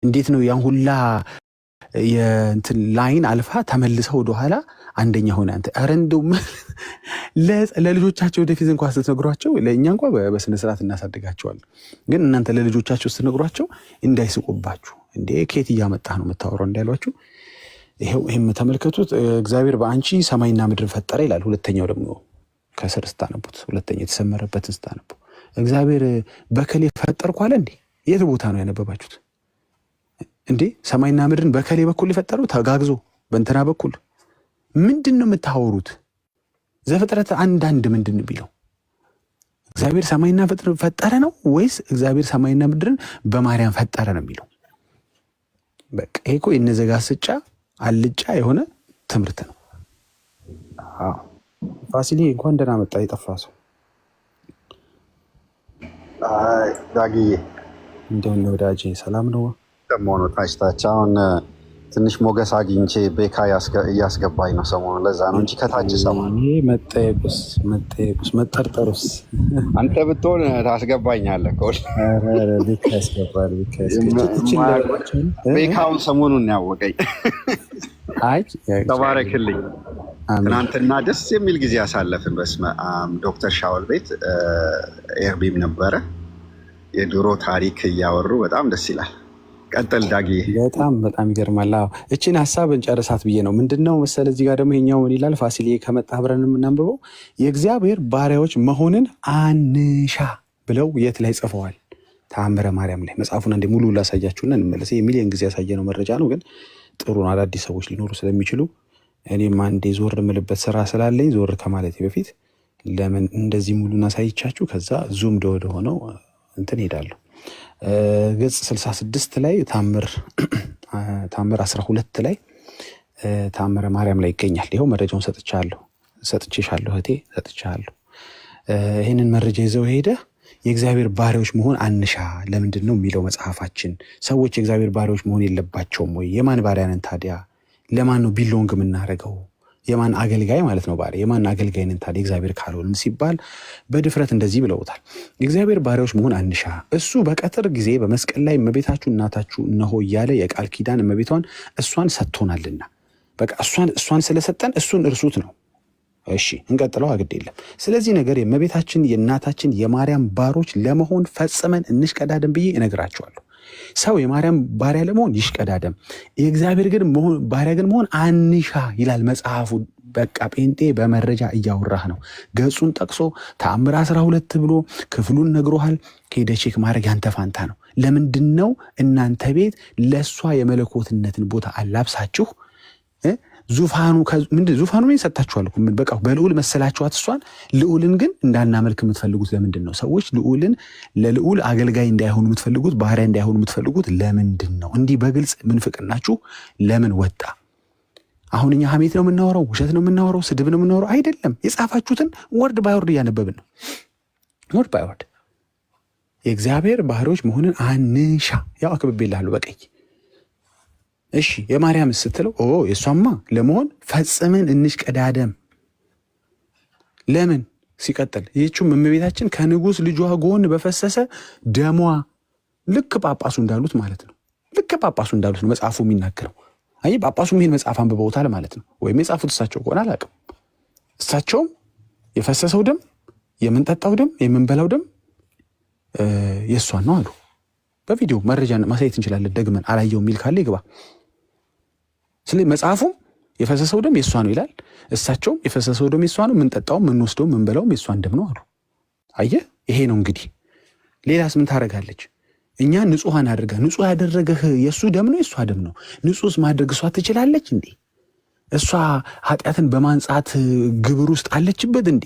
እንዴት ነው ያን ሁላ የእንትን ላይን አልፋ ተመልሰው ወደ ኋላ አንደኛ ሆነ? አንተ ኧረ እንደው ለልጆቻቸው ወደፊት እንኳን ስትነግሯቸው፣ ለእኛ እንኳን በስነ ስርዓት እናሳድጋቸዋለን፣ ግን እናንተ ለልጆቻቸው ስትነግሯቸው እንዳይስቁባችሁ፣ እንዴ ከየት እያመጣህ ነው የምታወራው እንዳይሏችሁ። ይሄም ተመልከቱት። እግዚአብሔር በአንቺ ሰማይና ምድርን ፈጠረ ይላል። ሁለተኛው ደግሞ ከስር ስታነቡት፣ ሁለተኛው የተሰመረበትን ስታነቡ እግዚአብሔር በከሌ ፈጠርኩ አለ እንዴ? የት ቦታ ነው ያነበባችሁት እንዴ? ሰማይና ምድርን በከሌ በኩል የፈጠረው ተጋግዞ በእንትና በኩል ምንድን ነው የምታወሩት? ዘፍጥረት 1:1 ምንድን ነው ቢለው? እግዚአብሔር ሰማይና ምድርን ፈጠረ ነው ወይስ እግዚአብሔር ሰማይና ምድርን በማርያም ፈጠረ ነው የሚለው? በቃ ይሄ እኮ የነዘጋስጫ አልጫ የሆነ ትምህርት ነው። ፋሲሊ እንኳን ደህና መጣ። የጠፋ ሰው ዳግዬ እንደምን ነው ወዳጄ? ሰላም ነው? ሰሞኑ ታች አሁን ትንሽ ሞገስ አግኝቼ ቤካ እያስገባኝ ነው ሰሞኑ። ለዛ ነው እንጂ ከታች ሰማሁ። መጠየቁስ መጠርጠሩስ አንተ ብትሆን ታስገባኛለህ። ቤካ ያስገባል። ቤካውን ሰሞኑን ያወቀኝ። ተባረክልኝ። ትናንትና ደስ የሚል ጊዜ ያሳለፍን። በስመ አብ ዶክተር ሻውል ቤት ኤርቢም ነበረ። የድሮ ታሪክ እያወሩ በጣም ደስ ይላል። ቀጥል ዳጊ። በጣም ይገርማል። እችን ሀሳብ እንጨርሳት ብዬ ነው። ምንድነው መሰለ እዚህ ጋር ደግሞ ይኸኛው ምን ይላል? ፋሲሌ ከመጣ አብረን የምናንብበው የእግዚአብሔር ባሪያዎች መሆንን አንሻ ብለው የት ላይ ጽፈዋል? ተአምረ ማርያም ላይ። መጽሐፉን አንዴ ሙሉ ላሳያችሁና እንመለስ። የሚሊዮን ጊዜ ያሳየነው መረጃ ነው፣ ግን ጥሩ ነው። አዳዲስ ሰዎች ሊኖሩ ስለሚችሉ እኔም አንዴ ዞር የምልበት ስራ ስላለኝ ዞር ከማለቴ በፊት ለምን እንደዚህ ሙሉን አሳይቻችሁ ከዛ ዙም ወደ ሆነው እንትን ሄዳለሁ። ገጽ 66 ላይ ታምር 12 ላይ ታምረ ማርያም ላይ ይገኛል። ይኸው መረጃውን ሰጥቼሻለሁ እህቴ፣ ሰጥቼሻለሁ። ይህንን መረጃ ይዘው ሄደ የእግዚአብሔር ባሪያዎች መሆን አንሻ ለምንድን ነው የሚለው መጽሐፋችን። ሰዎች የእግዚአብሔር ባሪያዎች መሆን የለባቸውም ወይ? የማን ባሪያ ነን ታዲያ? ለማን ነው ቢሎንግ የምናደርገው? የማን አገልጋይ ማለት ነው ባሪያ? የማን አገልጋይ ነን ታዲያ እግዚአብሔር ካልሆንን ሲባል በድፍረት እንደዚህ ብለውታል። የእግዚአብሔር ባሪያዎች መሆን አንሻ፣ እሱ በቀትር ጊዜ በመስቀል ላይ እመቤታችሁ እናታችሁ እነሆ እያለ የቃል ኪዳን እመቤቷን እሷን ሰጥቶናልና፣ በቃ እሷን ስለሰጠን እሱን እርሱት ነው። እሺ እንቀጥለው፣ አግድ የለም። ስለዚህ ነገር የእመቤታችን የእናታችን የማርያም ባሮች ለመሆን ፈጽመን እንሽቀዳደም ብዬ እነግራቸዋለሁ። ሰው የማርያም ባሪያ ለመሆን ይሽቀዳደም፣ የእግዚአብሔር ግን ባሪያ ግን መሆን አንሻ ይላል መጽሐፉ። በቃ ጴንጤ በመረጃ እያወራህ ነው። ገጹን ጠቅሶ ተአምር 12 ብሎ ክፍሉን ነግሮሃል። ሄደ ቼክ ማድረግ ያንተ ፋንታ ነው። ለምንድን ነው እናንተ ቤት ለእሷ የመለኮትነትን ቦታ አላብሳችሁ ዙፋኑ ምን ሰጣችኋል? በቃ በልዑል መሰላችኋት እሷን። ልዑልን ግን እንዳናመልክ የምትፈልጉት ለምንድን ነው? ሰዎች ለልዑል አገልጋይ እንዳይሆኑ የምትፈልጉት፣ ባሪያ እንዳይሆኑ የምትፈልጉት ለምንድን ነው? እንዲህ በግልጽ ምንፍቅናችሁ ለምን ወጣ? አሁን እኛ ሐሜት ነው የምናወራው? ውሸት ነው የምናወራው? ስድብ ነው የምናወራው? አይደለም። የጻፋችሁትን ወርድ ባይ ወርድ እያነበብን ነው። ወርድ ባይ ወርድ የእግዚአብሔር ባሪያዎች መሆንን አንሻ። ያው አክብቤልሃለሁ በቀይ። እሺ የማርያም ስትለው የእሷማ ለመሆን ፈጽመን እንሽቀዳደም። ለምን ሲቀጥል ይህችም እመቤታችን ከንጉሥ ልጇ ጎን በፈሰሰ ደሟ ልክ ጳጳሱ እንዳሉት ማለት ነው። ልክ ጳጳሱ እንዳሉት ነው መጽሐፉ የሚናገረው። አይ ጳጳሱም ይህን መጽሐፍ አንብበውታል ማለት ነው። ወይም የጻፉት እሳቸው ከሆነ አላውቅም። እሳቸውም የፈሰሰው ደም፣ የምንጠጣው ደም፣ የምንበላው ደም የእሷን ነው አሉ። በቪዲዮ መረጃ ማሳየት እንችላለን። ደግመን አላየው የሚል ካለ ይግባ። ስለዚህ መጽሐፉም የፈሰሰው ደም የእሷ ነው ይላል። እሳቸውም የፈሰሰው ደም የእሷ ነው፣ የምንጠጣውም የምንወስደውም የምንበላውም የእሷን ደም ነው አሉ። አየህ፣ ይሄ ነው እንግዲህ። ሌላስ ምን ታደርጋለች? እኛ ንጹሐን አድርጋ፣ ንጹሕ ያደረገህ የእሱ ደም ነው የእሷ ደም ነው። ንጹሕስ ማድረግ እሷ ትችላለች እንዴ? እሷ ኃጢአትን በማንጻት ግብር ውስጥ አለችበት እንዴ?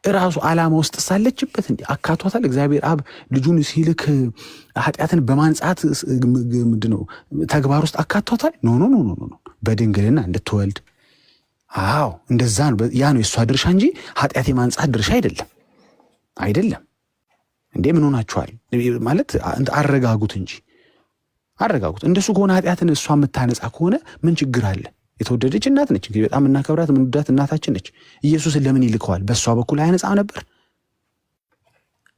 እራሱ ዓላማ ውስጥ ሳለችበት እንዴ? አካቷታል? እግዚአብሔር አብ ልጁን ሲልክ ኃጢአትን በማንጻት ምንድነው ተግባር ውስጥ አካቷታል? ኖ በድንግልና እንድትወልድ። አዎ እንደዛ ነው። ያ ነው የእሷ ድርሻ እንጂ ኃጢአት የማንጻት ድርሻ አይደለም። እንዴ ምን ሆናችኋል? ማለት አረጋጉት እንጂ አረጋጉት። እንደሱ ከሆነ ኃጢአትን እሷ የምታነጻ ከሆነ ምን ችግር አለ? የተወደደች እናት ነች። እንግዲህ በጣም እናከብራት የምንወዳት እናታችን ነች። ኢየሱስን ለምን ይልከዋል? በእሷ በኩል አያነጻም ነበር?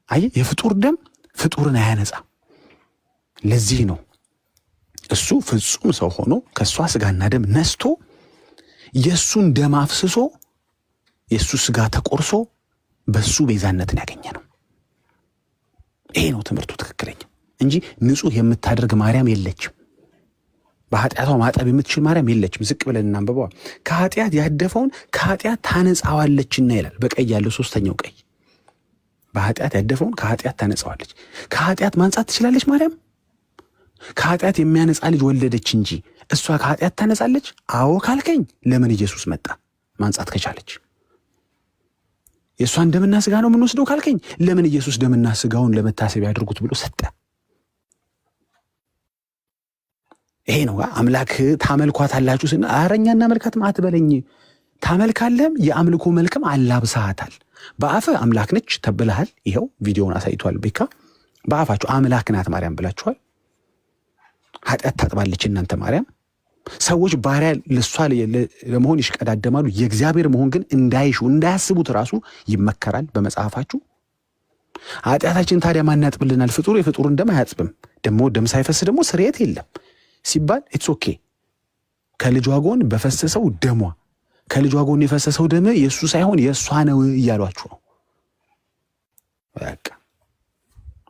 አይ የፍጡር ደም ፍጡርን አያነጻም። ለዚህ ነው እሱ ፍጹም ሰው ሆኖ ከእሷ ስጋና ደም ነስቶ የእሱን ደም አፍስሶ የእሱ ስጋ ተቆርሶ በሱ ቤዛነትን ያገኘ ነው። ይሄ ነው ትምህርቱ ትክክለኛ እንጂ ንጹሕ የምታደርግ ማርያም የለችም። በኃጢአቷ ማጠብ የምትችል ማርያም የለችም። ዝቅ ብለን እናንብበዋ። ከኃጢአት ያደፈውን ከኃጢአት ታነጻዋለችና ይላል። በቀይ ያለው ሶስተኛው ቀይ በኃጢአት ያደፈውን ከኃጢአት ታነጻዋለች። ከኃጢአት ማንጻት ትችላለች ማርያም? ከኃጢአት የሚያነጻ ልጅ ወለደች እንጂ እሷ ከኃጢአት ታነጻለች? አዎ ካልከኝ ለምን ኢየሱስ መጣ ማንጻት ከቻለች? የእሷን ደምና ስጋ ነው የምንወስደው ካልከኝ ለምን ኢየሱስ ደምና ስጋውን ለመታሰቢያ ያድርጉት ብሎ ሰጠ? ይሄ ነው አምላክ ታመልኳታላችሁ ስና አረኛ እናመልካትም አትበለኝ። ታመልካለህም የአምልኮ መልክም አላብሳሃታል። በአፈ አምላክ ነች ተብለሃል። ይኸው ቪዲዮውን አሳይቷል ቤካ። በአፋችሁ አምላክ ናት ማርያም ብላችኋል። ኃጢአት ታጥባለች እናንተ ማርያም። ሰዎች ባሪያ ለሷ ለመሆን ይሽቀዳደማሉ። የእግዚአብሔር መሆን ግን እንዳይሹ እንዳያስቡት ራሱ ይመከራል በመጽሐፋችሁ። ኃጢአታችን ታዲያ ማን ያጥብልናል? ፍጡር የፍጡርን ደም አያጥብም። ደግሞ ደም ሳይፈስ ደግሞ ስርየት የለም ሲባል ኢትስ ኦኬ። ከልጇ ጎን በፈሰሰው ደሟ ከልጇ ጎን የፈሰሰው ደም የእሱ ሳይሆን የእሷ ነው እያሏችሁ ነው። በቃ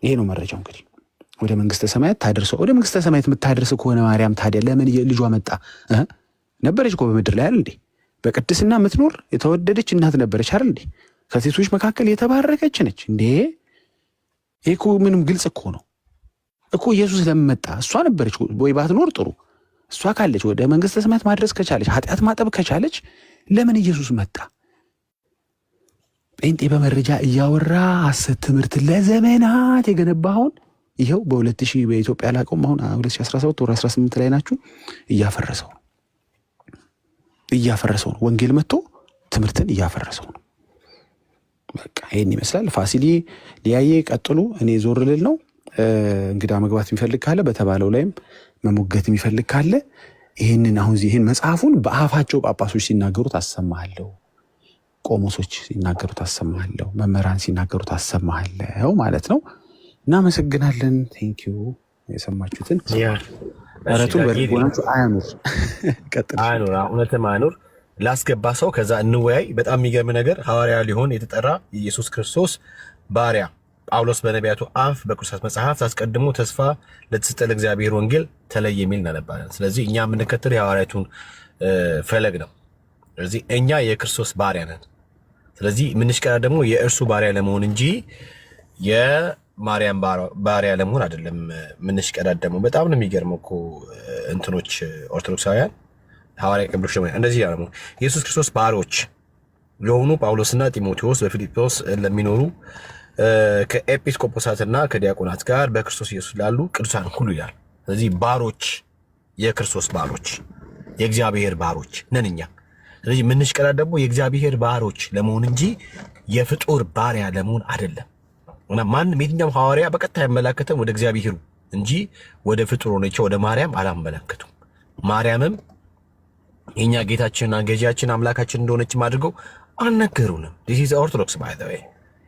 ይሄ ነው መረጃው። እንግዲህ ወደ መንግስተ ሰማያት ታደርሰው። ወደ መንግስተ ሰማያት የምታደርስ ከሆነ ማርያም ታዲያ ለምን ልጇ መጣ? ነበረች እኮ በምድር ላይ አይደል እንዴ? በቅድስና የምትኖር የተወደደች እናት ነበረች አይደል እንዴ? ከሴቶች መካከል የተባረከች ነች እንዴ? ይሄ እኮ ምንም ግልጽ እኮ ነው እኮ። ኢየሱስ ለምን መጣ? እሷ ነበረች ወይ ባትኖር ጥሩ። እሷ ካለች ወደ መንግስተ ሰማያት ማድረስ ከቻለች ኃጢአት ማጠብ ከቻለች ለምን ኢየሱስ መጣ? ጴንጤ በመረጃ እያወራ ሐሰት ትምህርት ለዘመናት የገነባውን ይኸው በ2000 በኢትዮጵያ ላቀውም አሁን 2017 ወር 18 ላይ ናችሁ። እያፈረሰው ነው። ወንጌል መጥቶ ትምህርትን እያፈረሰው ነው። በቃ ይሄን ይመስላል። ፋሲሊ ሊያዬ ቀጥሉ። እኔ ዞር ልል ነው። እንግዳ መግባት የሚፈልግ ካለ በተባለው ላይም መሞገት የሚፈልግ ካለ ይህንን አሁን ይህን መጽሐፉን በአፋቸው ጳጳሶች ሲናገሩት አሰማሃለሁ፣ ቆሞሶች ሲናገሩት አሰማሃለሁ፣ መምህራን ሲናገሩት አሰማሃለሁ ማለት ነው። እናመሰግናለን። ቴንኪዩ የሰማችሁትን ረቱን በልቦናችሁ አያኑር። አያኑር፣ እውነትም አያኑር። ላስገባ ሰው ከዛ እንወያይ። በጣም የሚገርም ነገር ሐዋርያ ሊሆን የተጠራ የኢየሱስ ክርስቶስ ባሪያ ጳውሎስ በነቢያቱ አፍ በቅዱሳት መጽሐፍት አስቀድሞ ተስፋ ለተሰጠ ለእግዚአብሔር ወንጌል ተለየ የሚል እናነባለን። ስለዚህ እኛ የምንከተል የሐዋርያቱን ፈለግ ነው። ስለዚህ እኛ የክርስቶስ ባሪያ ነን። ስለዚህ የምንሽቀዳ ደግሞ የእርሱ ባሪያ ለመሆን እንጂ የማርያም ባሪያ ለመሆን አይደለም የምንሽቀዳደመው። በጣም ነው የሚገርመው እኮ እንትኖች ኦርቶዶክሳውያን ሐዋርያ ቅዱስ እንደዚህ ያለ ኢየሱስ ክርስቶስ ባሮች የሆኑ ጳውሎስና ጢሞቴዎስ በፊልጵos ለሚኖሩ ከኤጲስቆጶሳትና ከዲያቆናት ጋር በክርስቶስ ኢየሱስ ላሉ ቅዱሳን ሁሉ ይላል። ስለዚህ ባሮች፣ የክርስቶስ ባሮች፣ የእግዚአብሔር ባሮች ነን እኛ። ስለዚህ የምንሽቀዳደመው ደግሞ የእግዚአብሔር ባሮች ለመሆን እንጂ የፍጡር ባሪያ ለመሆን አይደለም። እና ማንም የትኛውም ሐዋርያ በቀጥታ ያመላከተም ወደ እግዚአብሔሩ እንጂ ወደ ፍጡር ሆነች ወደ ማርያም አላመለከቱም። ማርያምም የኛ ጌታችንና ገዢያችን አምላካችን እንደሆነች አድርገው አልነገሩንም። ዲስ ኢዝ ኦርቶዶክስ ባይ ዘ ዌይ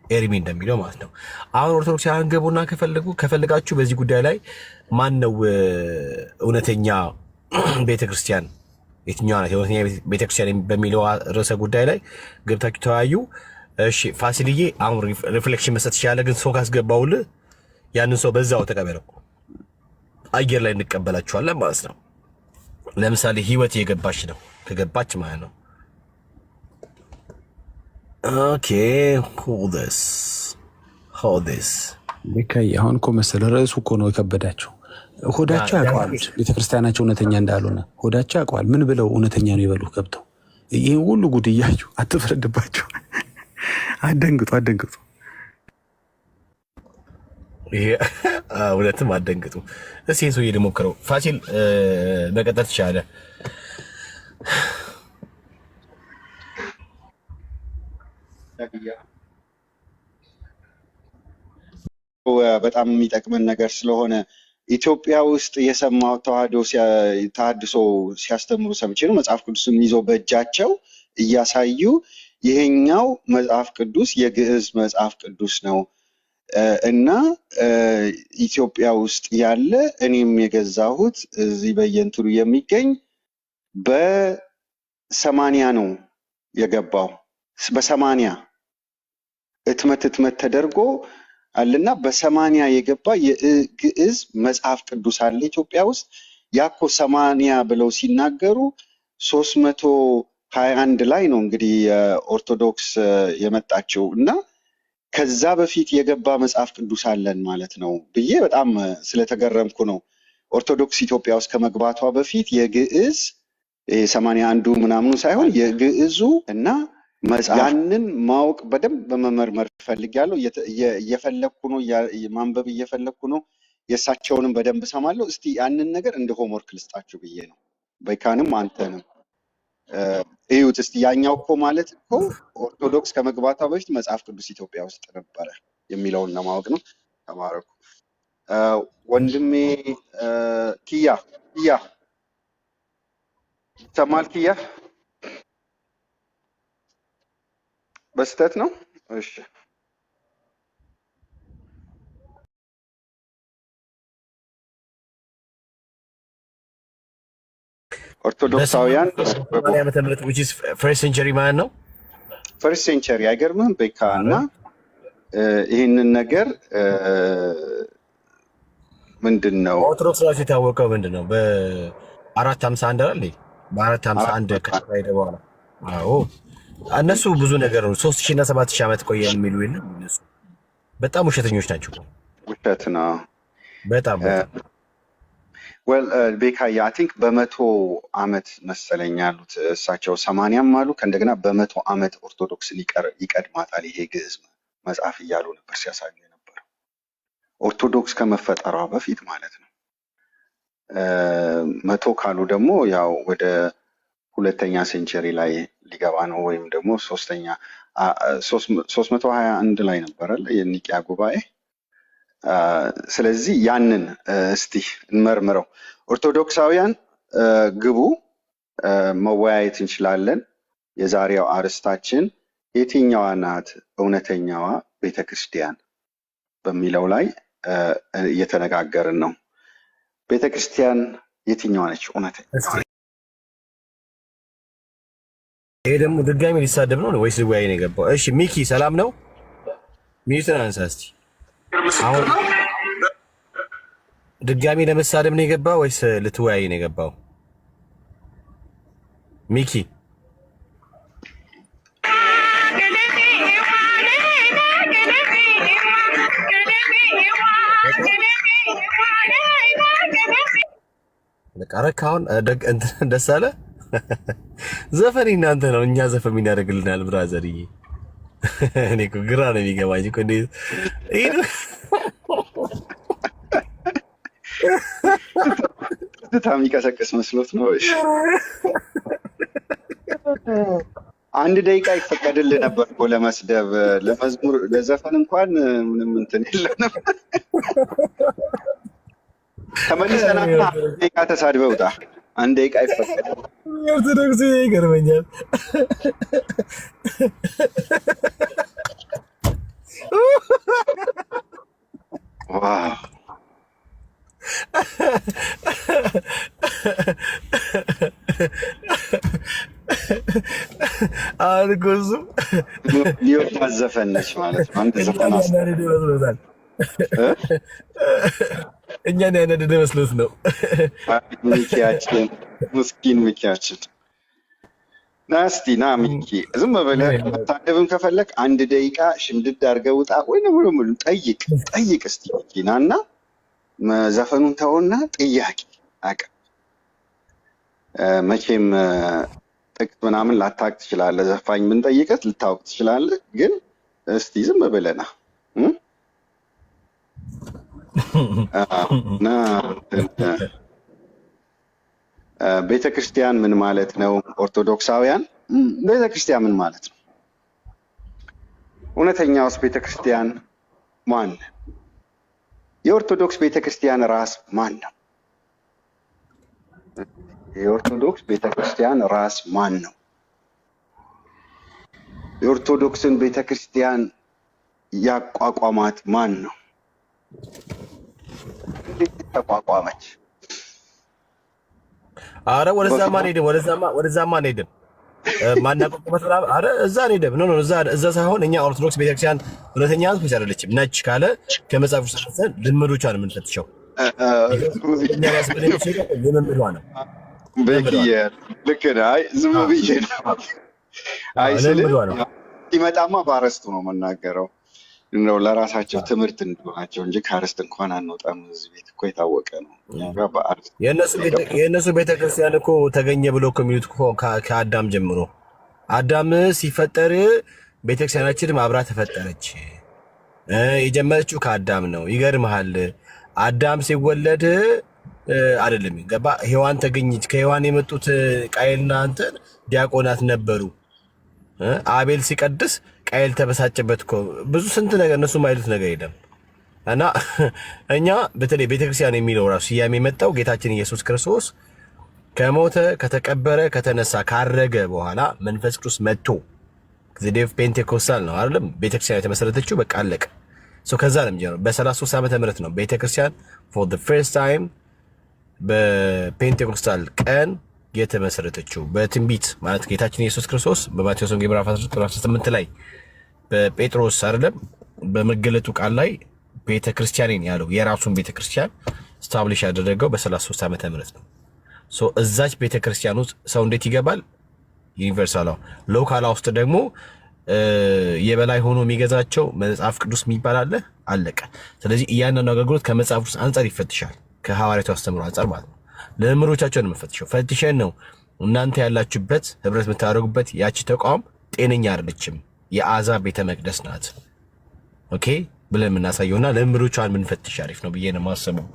ኤርሚ እንደሚለው ማለት ነው። አሁን ኦርቶዶክሳውያን ገቡና ከፈልጋችሁ በዚህ ጉዳይ ላይ ማን ነው እውነተኛ ቤተክርስቲያን የትኛዋ ናት የእውነተኛ ቤተክርስቲያን በሚለው ርዕሰ ጉዳይ ላይ ገብታችሁ ተወያዩ። እሺ ፋሲልዬ አሁን ሪፍሌክሽን መስጠት ይችላል። ግን ሰው ካስገባውልህ ያንን ሰው በዛው ተቀበለው። አየር ላይ እንቀበላችኋለን ማለት ነው። ለምሳሌ ህይወት የገባች ነው ከገባች ማለት ነው። ኦኬ hold this ቢካይ አሁን እኮ መሰለህ ርዕሱ እኮ ነው የከበዳቸው። ሆዳቸው ያውቀዋል ቤተክርስቲያናቸው እውነተኛ እንዳልሆነ ሆዳቸው ያውቀዋል። ምን ብለው እውነተኛ ነው ይበሉ ገብተው ይሄን ሁሉ ጉድ እያዩ አትፍረድባቸው። አደንግጡ። ይሄ እውነትም አደንግጡ። እስኪ ሰው እየሞከረው ፋሲል መቀጠል ትችላለህ። በጣም የሚጠቅመን ነገር ስለሆነ ኢትዮጵያ ውስጥ የሰማው ተሐድሶ ሲያስተምሩ ሰምቼ ነው። መጽሐፍ ቅዱስን ይዘው በእጃቸው እያሳዩ ይሄኛው መጽሐፍ ቅዱስ የግዕዝ መጽሐፍ ቅዱስ ነው፣ እና ኢትዮጵያ ውስጥ ያለ እኔም የገዛሁት እዚህ በየንትሩ የሚገኝ በ80 ነው የገባው። በ80 ህትመት ተደርጎ አለና በ80 የገባ የግዕዝ መጽሐፍ ቅዱስ አለ ኢትዮጵያ ውስጥ። ያኮ 80 ብለው ሲናገሩ 321 ላይ ነው እንግዲህ ኦርቶዶክስ የመጣችው እና ከዛ በፊት የገባ መጽሐፍ ቅዱስ አለን ማለት ነው ብዬ በጣም ስለተገረምኩ ነው። ኦርቶዶክስ ኢትዮጵያ ውስጥ ከመግባቷ በፊት የግዕዝ 81ዱ ምናምኑ ሳይሆን የግዕዙ እና ያንን ማወቅ በደንብ በመመርመር ፈልጊያለሁ። እየፈለግኩ ነው፣ ማንበብ እየፈለግኩ ነው። የእሳቸውንም በደንብ ሰማለሁ። እስቲ ያንን ነገር እንደ ሆምወርክ ልስጣችሁ ብዬ ነው። በይካንም አንተንም እዩት እስቲ። ያኛው እኮ ማለት እኮ ኦርቶዶክስ ከመግባቷ በፊት መጽሐፍ ቅዱስ ኢትዮጵያ ውስጥ ነበረ የሚለውን ለማወቅ ነው። ተባረኩ። ወንድሜ ኪያ ይሰማል? ኪያ በስተት ነው? እሺ ኦርቶዶክሳውያን ፈርስት ሴንቸሪ ማለት ነው። ፈርስት ሴንቸሪ አይገርምህም? ቤካ እና ይህንን ነገር ምንድን ነው ኦርቶዶክስ ራሱ የታወቀው ምንድን ነው? በ451 አይደል? በ451 ከተካሄደ በኋላ አዎ፣ እነሱ ብዙ ነገር ነው 3000 እና 7000 ዓመት ቆየ የሚሉ የለም። እነሱ በጣም ውሸተኞች ናቸው። ውሸት ነው በጣም ወል ቤካያ አይ ቲንክ በ100 ዓመት መሰለኝ ያሉት እሳቸው 80ም አሉ። ከእንደገና በ100 ዓመት ኦርቶዶክስን ይቀድማታል ይሄ ግዕዝ መጽሐፍ እያሉ ነበር ሲያሳዩ የነበረው ኦርቶዶክስ ከመፈጠሯ በፊት ማለት ነው። 100 ካሉ ደግሞ ያው ወደ 2ኛ ሴንቸሪ ላይ ሊገባ ነው፣ ወይም ደግሞ 321 ላይ ነበራል የኒቂያ ጉባኤ። ስለዚህ ያንን እስቲ እንመርምረው። ኦርቶዶክሳውያን ግቡ፣ መወያየት እንችላለን። የዛሬው አርስታችን የትኛዋ ናት እውነተኛዋ ቤተክርስቲያን በሚለው ላይ እየተነጋገርን ነው። ቤተክርስቲያን የትኛዋ ነች እውነተኛ? ይሄ ደግሞ ድጋሚ ሊሳደብ ነው ወይስ ልወያይ ነው የገባው? እሺ ሚኪ ሰላም ነው? ሚዩትን አንሳ እስቲ። አሁን ድጋሚ ለመሳደብ ነው የገባው ወይስ ልትወያይ ነው የገባው? ሚኪ ለቃረካውን ደስ አለ። ዘፈን እናንተ ነው፣ እኛ ዘፈን ምን ያደርግልናል? ብራዘርዬ እኔ እኮ ግራ ነው የሚገባኝ እኮ እንዴት ትታ የሚቀሰቅስ መስሎት ነው። እሺ 1 ደቂቃ ይፈቀድልህ ነበር እኮ ለመስደብ፣ ለመዝሙር፣ ለዘፈን እንኳን ምንም እንትን የለንም። ተመልሰና 1 ደቂቃ ተሳድበህ ውጣ። 1 ደቂቃ ይፈቀድ። ኦርቶዶክስ ይገርመኛል። ዋው አርጎዙ ሊወጣ ዘፈን ነች ማለት ነው። አንተ ዘፈን መስሎታል። እኛን ያነደደ መስሎት ነው። ሚኪያችን ምስኪን ሚኪያችን ናስቲ ና ሚኪ ዝም ብለህ መታደብም ከፈለክ 1 ደቂቃ ሽምድድ አድርገህ ውጣ። ወይ ነው ጠይቅ እስቲ ሚኪ ናና ዘፈኑን ተውና ጥያቄ አቀ መቼም ጥቅት ምናምን ላታውቅ ትችላለህ። ዘፋኝ ምን ጠይቀት ልታውቅ ትችላለህ። ግን እስቲ ዝም ብለና ቤተክርስቲያን ምን ማለት ነው? ኦርቶዶክሳውያን ቤተክርስቲያን ምን ማለት ነው? እውነተኛውስ ቤተክርስቲያን ማን? የኦርቶዶክስ ቤተክርስቲያን ራስ ማን ነው? የኦርቶዶክስ ቤተክርስቲያን ራስ ማን ነው? የኦርቶዶክስን ቤተክርስቲያን ያቋቋማት ማን ነው? እንዴት ተቋቋመች? አረ ወደዛማ አንሄድም፣ ወደዛማ አንሄድም። ማናቆቁበት አረ እዛ አንሄድም። ኖ እዛ ሳይሆን እኛ ኦርቶዶክስ ቤተክርስቲያን እውነተኛ ነች አይደለችም ነች ካለ ከመጽሐፍ ውስጥ ልምዶቿን የምንፈትሸው ልምምዷ ነው። ልክ ነህ። አይ ዝም ብዬ ነው። አይ ሲመጣማ በአረስቱ ነው የምናገረው ነው ለራሳቸው ትምህርት እንዲሆናቸው እንጂ ከአርስት እንኳን አንወጣም። እዚህ ቤት እኮ የታወቀ ነው። የእነሱ ቤተክርስቲያን እኮ ተገኘ ብሎ እኮ የሚሉት ከአዳም ጀምሮ አዳም ሲፈጠር ቤተክርስቲያናችንም አብራ ተፈጠረች። የጀመረችው ከአዳም ነው። ይገርምሃል፣ አዳም ሲወለድ አይደለም ገባ ሔዋን ተገኘች። ከሔዋን የመጡት ቃየልና እንትን ዲያቆናት ነበሩ። አቤል ሲቀድስ ቃየል ተበሳጨበት እኮ ብዙ ስንት ነገር እነሱ ማይሉት ነገር የለም። እና እኛ በተለይ ቤተክርስቲያን የሚለው ራሱ ስያሜ የመጣው ጌታችን ኢየሱስ ክርስቶስ ከሞተ ከተቀበረ ከተነሳ ካረገ በኋላ መንፈስ ቅዱስ መጥቶ ዘዴፍ ፔንቴኮስታል ነው አይደለም ቤተክርስቲያን የተመሰረተችው። በቃ አለቀ። ከዛ ነው የሚጀምረው። በ33 ዓመተ ምህረት ነው ቤተክርስቲያን ፎር ዘ ፈርስት ታይም በፔንቴኮስታል ቀን የተመሰረተችው። በትንቢት ማለት ጌታችን ኢየሱስ ክርስቶስ በማቴዎስ ወንጌል ምዕራፍ 18 ላይ በጴጥሮስ አይደለም በመገለጡ ቃል ላይ ቤተክርስቲያንን ያለው የራሱን ቤተክርስቲያን ስታብሊሽ ያደረገው በ33 ዓመተ ምህረት ነው። እዛች ቤተክርስቲያን ውስጥ ሰው እንዴት ይገባል? ዩኒቨርሳል ሎካል ውስጥ ደግሞ የበላይ ሆኖ የሚገዛቸው መጽሐፍ ቅዱስ የሚባል አለ። አለቀ። ስለዚህ እያንዳንዱ አገልግሎት ከመጽሐፍ ቅዱስ አንጻር ይፈትሻል፣ ከሐዋርያቱ አስተምሮ አንጻር ማለት ነው። ለምሮቻቸውን የምፈትሸው ፈትሸን ነው። እናንተ ያላችሁበት ህብረት የምታደርጉበት ያቺ ተቋም ጤነኛ አይደለችም፣ የአሕዛብ ቤተ መቅደስ ናት ኦኬ ብለን የምናሳየውና ለምሮቿን የምንፈትሽ አሪፍ ነው ብዬ ነው የማስበው።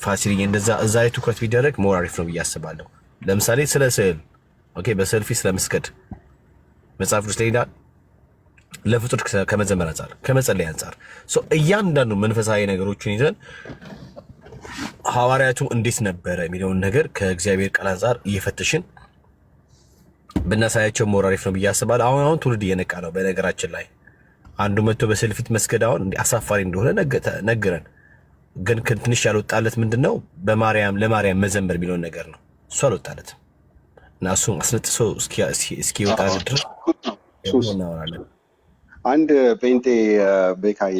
ፋሲልዬ እንደዛ እዛ ላይ ትኩረት ቢደረግ ሞር አሪፍ ነው ብዬ አስባለሁ። ለምሳሌ ስለ ስዕል ኦኬ፣ በስዕል ፊት ስለመስገድ መጽሐፍ ቅዱስ ላይ ይላል። ለፍጡር ከመዘመር አንጻር ከመጸለይ አንጻር እያንዳንዱ መንፈሳዊ ነገሮችን ይዘን ሐዋርያቱ እንዴት ነበረ የሚለውን ነገር ከእግዚአብሔር ቃል አንጻር እየፈተሽን ብናሳያቸው ሞር አሪፍ ነው ብዬ አስባለሁ። አሁን ትውልድ እየነቃ ነው። በነገራችን ላይ አንዱ መጥቶ በስዕል ፊት መስገድ አሁን አሳፋሪ እንደሆነ ነገረን። ግን ትንሽ ያልወጣለት ምንድን ነው ለማርያም መዘመር የሚለውን ነገር ነው። እሱ አልወጣለትም እና እሱም አስነጥሶ እስኪወጣ ድረስ እናወራለን። አንድ ጴንጤ ቤካዬ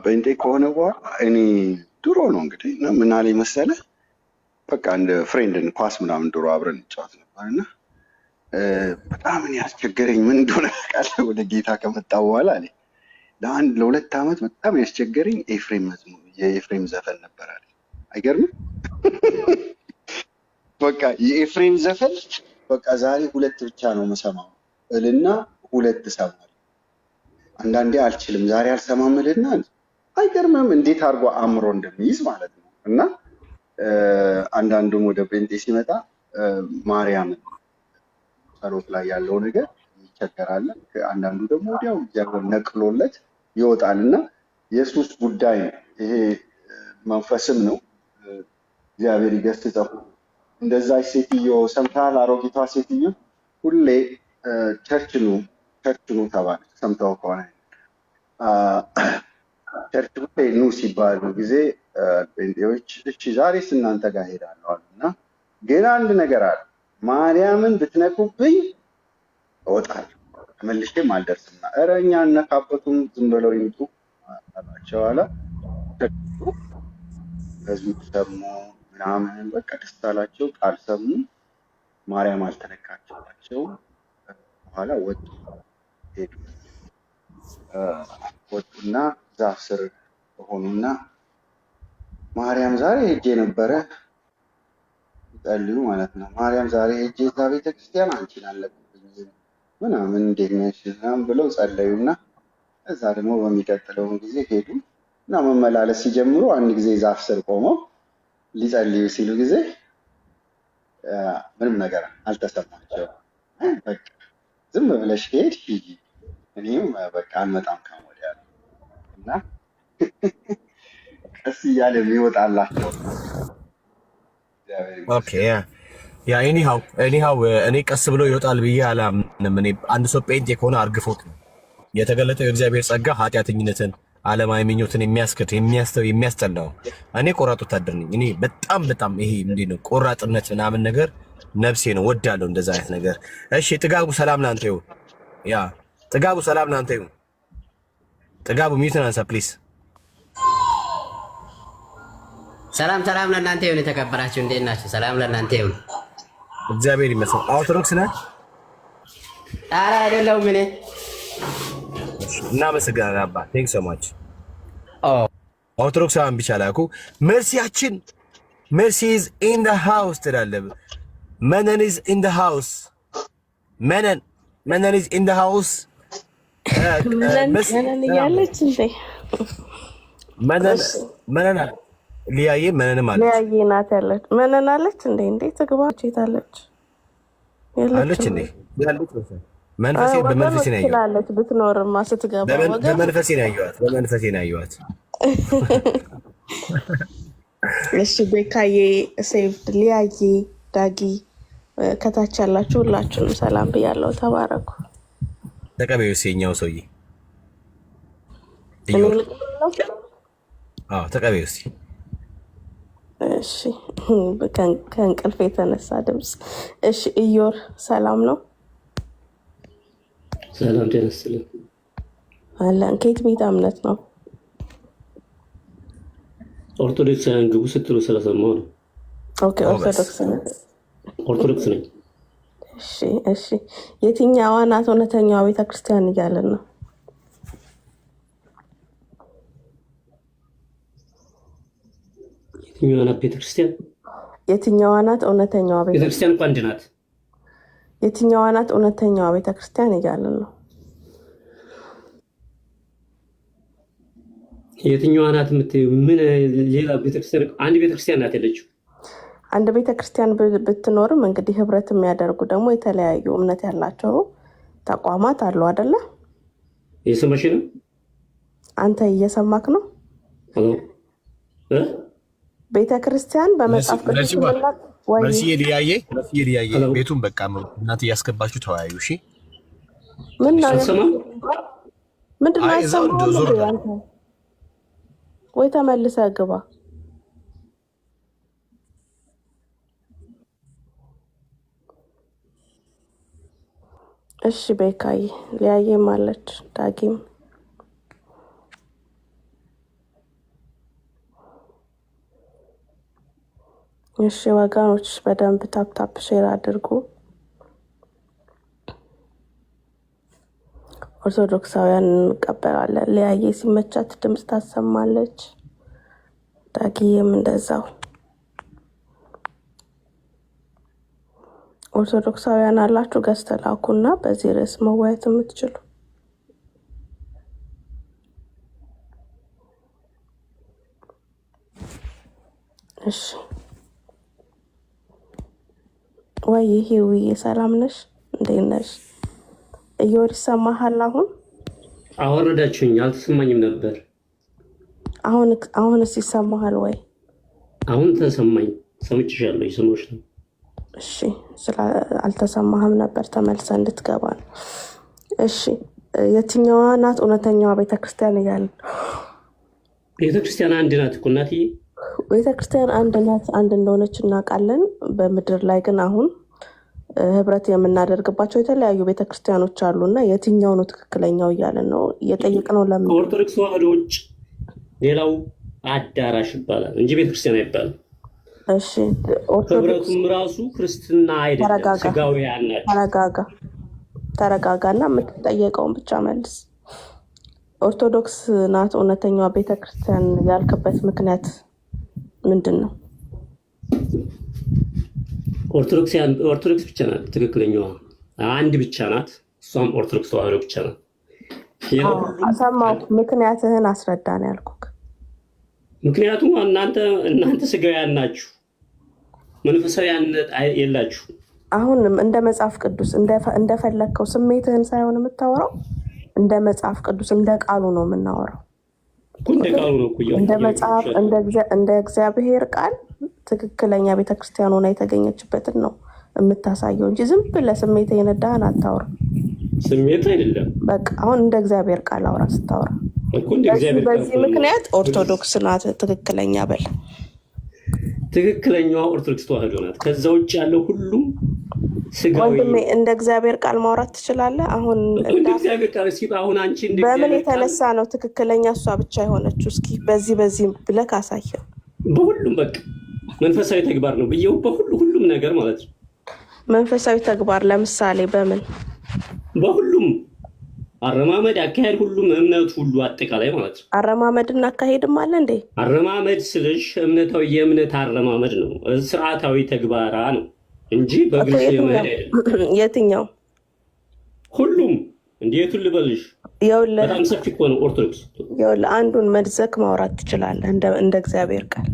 ጴንጤ ከሆነ በኋላ እኔ ድሮ ነው እንግዲህ ምን አለኝ መሰለህ፣ በቃ እንደ ፍሬንድን ኳስ ምናምን ድሮ አብረን እንጫወት ነበር እና በጣም እኔ ያስቸገረኝ ምን እንደሆነ ቃል ወደ ጌታ ከመጣ በኋላ እኔ ለ2 ዓመት በጣም ያስቸገረኝ የኤፍሬም ዘፈን ነበር አለ። አይገርምም? በቃ የኤፍሬም ዘፈን በቃ ዛሬ 2 ብቻ ነው የምሰማው እልና 2 እሰማለሁ። አንዳንዴ አልችልም ዛሬ አልሰማም እልና አይገርምም እንዴት አድርጎ አእምሮ እንደሚይዝ ማለት ነው። እና አንዳንዱም ወደ ጴንጤ ሲመጣ ማርያምን ጸሎት ላይ ያለው ነገር ይቸገራል። አንዳንዱ ደግሞ ወዲያው እግዚአብሔር ነቅሎለት ይወጣል። እና የሱስ ጉዳይ ነው ይሄ፣ መንፈስም ነው። እግዚአብሔር ይገስጸው። እንደዛ ሴትዮ ሰምታል፣ አሮጊቷ ሴትዮ ሁሌ ቸርች ኑ ተባለች። ሰምተው ከሆነ ቸርች ሁሌ ኑ ሲባሉ ጊዜ ጴንጤዎች እሺ ዛሬስ እናንተ ጋር ሄዳለሁ አሉ። እና ግን አንድ ነገር አለ፣ ማርያምን ብትነኩብኝ እወጣለሁ ተመልሼም አልደርስምና፣ ኧረ እኛ እነካበቱም ዝም ብለው ይምጡ አላቸው አለ። ህዝቡ ሰሙ ምናምን በቃ ደስ አላቸው፣ ቃል ሰሙ። ማርያም አልተነካቸዋቸው። በኋላ ወጡ ሄዱ። ወጡና ዛፍ ስር ሆኑና ማርያም ዛሬ ሄጄ ነበረ ጸልዩ ማለት ነው። ማርያም ዛሬ ሄጄ እዛ ቤተክርስቲያን አንቺን አለብኝ ምናምን እንዴት ነሽ ምናምን ብለው ጸለዩና እዛ ደግሞ በሚቀጥለው ጊዜ ሄዱ እና መመላለስ ሲጀምሩ አንድ ጊዜ ዛፍ ስር ቆመው ሊጸልዩ ሲሉ ጊዜ ምንም ነገር አልተሰማቸውም። በቃ ዝም ብለሽ ሄድ ሂጂ፣ እኔም በቃ አልመጣም ከሞዲያ እና ቀስ እያለ የሚወጣላቸው ኦኬ ያ ኤኒሃው እኔ ቀስ ብሎ ይወጣል ብዬ አላምንም። እኔ አንድ ሰው ጴንጤ ከሆነ አርግፎት ነው የተገለጠው የእግዚአብሔር ጸጋ ኃጢአተኝነትን፣ ዓለማዊ ምኞትን የሚያስክድ የሚያስጠላው። እኔ ቆራጥ ወታደር ነኝ። እኔ በጣም ይሄ ምንድን ነው ቆራጥነት ምናምን ነገር ነፍሴ ነው፣ ወዳለሁ እንደዛ አይነት ነገር። እሺ ጥጋቡ ሰላም ላንተ ይሁን። ያ ጥጋቡ ሰላም ላንተ ይሁን። ጥጋቡ ሚዩትን አንሳ ፕሊዝ። ሰላም ለእናንተ ይሁን። የተከበራችሁ እንዴት ናችሁ? ሰላም ለእናንተ ይሁን። እግዚአብሔር ይመስገን። ኦርቶዶክስ ነህ? ኧረ አይደለሁም እኔ። እናመሰግናለን አባ ቴንክ ሶ ማች። ኦርቶዶክሳውያን ብቻ ላኩ። መርሲያችን መርሲ ኢዝ ኢን ዘ ሃውስ ትላለህ። መነን ኢዝ ኢን ዘ ሃውስ። መነን ኢዝ ኢን ዘ ሃውስ። መነን እያለች እንዴ? መነን ሊያዬ መነንም አለች። ሊያዬ ናት ያለች። መነን አለች እንዴ? እንዴት ትግባች? የታለች? አለች እንዴ? መንፈሴ በመንፈሴ ነው ያየኋት። ብትኖርማ ስትገባ በመንፈሴ ነው ያየኋት። እሺ ቤካዬ፣ ሴቭድ፣ ሊያዬ፣ ዳጊ ከታች ያላችሁ ሁላችሁንም ሰላም ብያለሁ። ተባረኩ። ተቀበዩ። የኛው ሰውዬ ተቀበዩ እስኪ። እሺ ከእንቅልፍ የተነሳ ድምፅ። እሺ እዮር ሰላም ነው? ሰላም ጤና ይስጥልኝ አለን። ከየት ቤተ እምነት ነው? ኦርቶዶክሳውያን ግቡ ስትሉ ስለሰማሁ ነው። ኦኬ ኦርቶዶክስ ነኝ። እሺ የትኛዋ ናት እውነተኛዋ ቤተክርስቲያን እያለን ነው? የትኛዋ ናት ቤተክርስቲያን? የትኛዋ ናት እውነተኛዋ ቤተክርስቲያን? እኮ አንድ ናት። የትኛዋ ናት እውነተኛዋ ቤተክርስቲያን እያለን ነው? የትኛዋ ናት የምትይው? ምን ሌላ ቤተክርስቲያን? አንድ ቤተክርስቲያን ናት ያለችው። አንድ ቤተክርስቲያን ብትኖርም እንግዲህ ህብረት የሚያደርጉ ደግሞ የተለያዩ እምነት ያላቸው ተቋማት አሉ አይደለ? እየሰማሽ ነው? አንተ እየሰማክ ነው? ቤተክርስቲያን በመጽሐፍ ቅዱስ መልሲ ሊያየ ቤቱን በቃ እናንተ እያስገባችሁ ተወያዩ። እሺ ምንድን ነው ያሰማው? ወይ ተመልሰህ ግባ። እሺ ቤካዬ፣ ሊያየም አለች፣ ዳጊም እሺ ወገኖች በደንብ ታፕታፕ ሼር አድርጉ። ኦርቶዶክሳውያን እንቀበላለን። ሊያዬ ሲመቻት ድምፅ ታሰማለች፣ ዳጊዬም እንደዛው። ኦርቶዶክሳውያን አላችሁ ገዝተ ላኩና በዚህ ርዕስ መወያየት የምትችሉ። እሺ ወይ ይሄ ውዬ ሰላም ነሽ? እንዴት ነሽ? እዮር ይሰማሃል? አወረዳችሁኝ፣ አልተሰማኝም ነበር። አሁንስ ይሰማሃል ወይ? አሁን ተሰማኝ። ሰምቼሻለሁ፣ ይሰማሽ ነው። እሺ አልተሰማህም ነበር፣ ተመልሰህ እንድትገባ ነው። እሺ የትኛዋ ናት እውነተኛዋ ቤተክርስቲያን እያለ? ቤተክርስቲያን አንድ ናት እኮ እናትዬ። ቤተክርስቲያን አንድ ናት፣ አንድ እንደሆነች እናውቃለን። በምድር ላይ ግን አሁን ህብረት የምናደርግባቸው የተለያዩ ቤተክርስቲያኖች አሉ እና የትኛው ነው ትክክለኛው እያለን ነው እየጠየቅነው። ለምን ኦርቶዶክስ ተዋህዶ ውጭ ሌላው አዳራሽ ይባላል እንጂ ቤተክርስቲያን አይባልም። እሺ ህብረቱም ራሱ ክርስትና አይደለም፣ ስጋውያን ናቸው። ተረጋጋና የምትጠየቀውን ብቻ መልስ። ኦርቶዶክስ ናት እውነተኛዋ ቤተክርስቲያን ያልክበት ምክንያት ምንድን ነው? ኦርቶዶክስ ብቻ ናት ትክክለኛዋ፣ አንድ ብቻ ናት። እሷም ኦርቶዶክስ ተዋህዶ ብቻ ናት። ሰማሁ። ምክንያትህን አስረዳን ያልኩህ። ምክንያቱም እናንተ ስጋውያን ናችሁ፣ መንፈሳዊያነት የላችሁ። አሁንም እንደ መጽሐፍ ቅዱስ እንደፈለግከው ስሜትህን ሳይሆን የምታወራው እንደ መጽሐፍ ቅዱስ እንደ ቃሉ ነው የምናወራው። እንደ መጽሐፍ እንደ እግዚአብሔር ቃል ትክክለኛ ቤተክርስቲያን ሆና የተገኘችበትን ነው የምታሳየው እንጂ ዝም ብለህ ስሜት የነዳህን አታወራም። ስሜት አይደለም። በቃ አሁን እንደ እግዚአብሔር ቃል አውራ ስታወራ እኮ እንደ እግዚአብሔር ቃል በዚህ ምክንያት ኦርቶዶክስ ናት ትክክለኛ በል። ትክክለኛዋ ኦርቶዶክስ ተዋህዶ ናት። ከዛ ውጭ ያለው ሁሉም ስጋዊ። ወንድሜ እንደ እግዚአብሔር ቃል ማውራት ትችላለህ? አሁን እንደ እግዚአብሔር ቃል እስኪ አሁን አንቺ እንደ በምን የተነሳ ነው ትክክለኛ እሷ ብቻ የሆነችው? እስኪ በዚህ ብለህ ካሳየው። በሁሉም በቃ መንፈሳዊ ተግባር ነው ብዬው ሁሉም ነገር ማለት ነው። መንፈሳዊ ተግባር ለምሳሌ በምን? በሁሉም አረማመድ፣ አካሄድ፣ ሁሉም እምነት ሁሉ አጠቃላይ ማለት ነው። አረማመድና አካሄድም አለ እንዴ? አረማመድ ስልሽ እምነታዊ የእምነት አረማመድ ነው። ስርዓታዊ ተግባራ ነው እንጂ በግልጽ የመሄድ አይደለም። የትኛው? ሁሉም እንዴቱን ልበልሽ? በጣም ሰፊ እኮ ነው ኦርቶዶክስ። አንዱን መድዘክ ማውራት ትችላለህ እንደ እግዚአብሔር ቃል።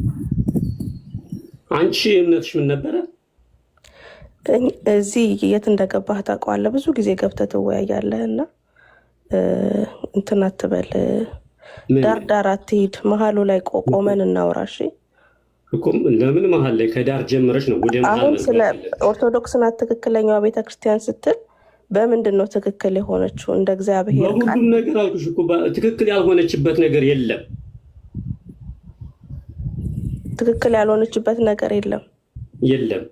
አንቺ እምነትሽ ምን ነበረ? እዚህ የት እንደገባህ ታውቀዋለህ። ብዙ ጊዜ ገብተህ ትወያያለህ እና እንትን አትበል፣ ዳር አትሂድ። መሀሉ ላይ ቆመን እናውራ። እሺ ለምን መሀል ላይ ከዳር ጀምረሽ ነው ወደ መሀል? አሁን ስለ ኦርቶዶክስ ናት ትክክለኛዋ ቤተክርስቲያን ስትል በምንድን ነው ትክክል የሆነችው? እንደ እግዚአብሔር ቃል በሁሉም ነገር አልኩሽ እኮ ትክክል ያልሆነችበት ነገር የለም። ትክክል ያልሆነችበት ነገር የለም።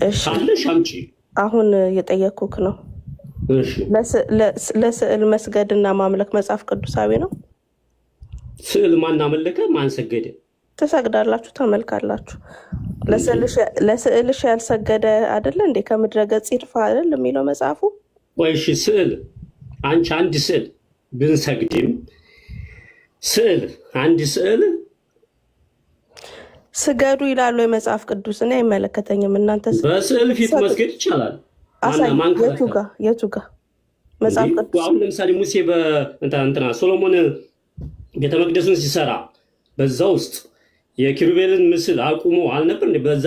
እሺ ካለሽ አምጪ። አሁን የጠየኩክ ነው። ለስዕል መስገድና ማምለክ መጽሐፍ ቅዱሳዊ ነው? ስዕል ማን አመለከ? ማን ሰገደ? ትሰግዳላችሁ፣ ተመልካላችሁ። ለስዕልሽ ያልሰገደ አይደለ እንዴ ከምድረ ገጽ ይጥፋ አይደል የሚለው መጽሐፉ? ወይሽ ስዕል አንቺ አንድ ስዕል ብንሰግድም ስዕል አንድ ስዕል ስገዱ ይላሉ የመጽሐፍ ቅዱስ። እኔ አይመለከተኝም። እናንተ በስዕል ፊት መስገድ ይቻላል። የቱ ጋ መጽሐፍ ቅዱስ? አሁን ለምሳሌ ሙሴ በእንትና ሶሎሞን ቤተመቅደሱን ሲሰራ በዛ ውስጥ የኪሩቤልን ምስል አቁሞ አልነበር? በዛ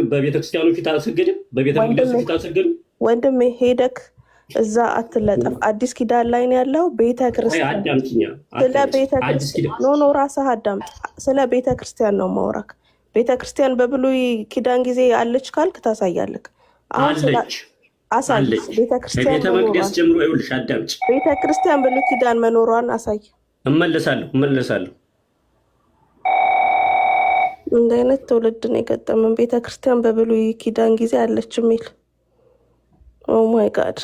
በቤተክርስቲያኑ ፊት አልሰገድም? በቤተመቅደሱ ፊት አልሰገድም? ወንድሜ ሄደክ እዛ አትለጠፍ። አዲስ ኪዳን ላይ ነው ያለው። ቤተክርስቲያን ኖ ራስህ አዳምጥ። ስለ ቤተክርስቲያን ነው ማውራክ። ቤተክርስቲያን በብሉይ ኪዳን ጊዜ አለች ካልክ ታሳያለክ። አሳይ። ቤተክርስቲያን ቤተመቅደስ ጀምሮ ይኸውልሽ፣ አዳምጪ። ቤተክርስቲያን ብሉይ ኪዳን መኖሯን አሳይ። እመለሳለሁ። እንደ አይነት ትውልድ ነው የገጠመን። ቤተክርስቲያን በብሉይ ኪዳን ጊዜ አለች የሚል ኦ ማይ ጋድ።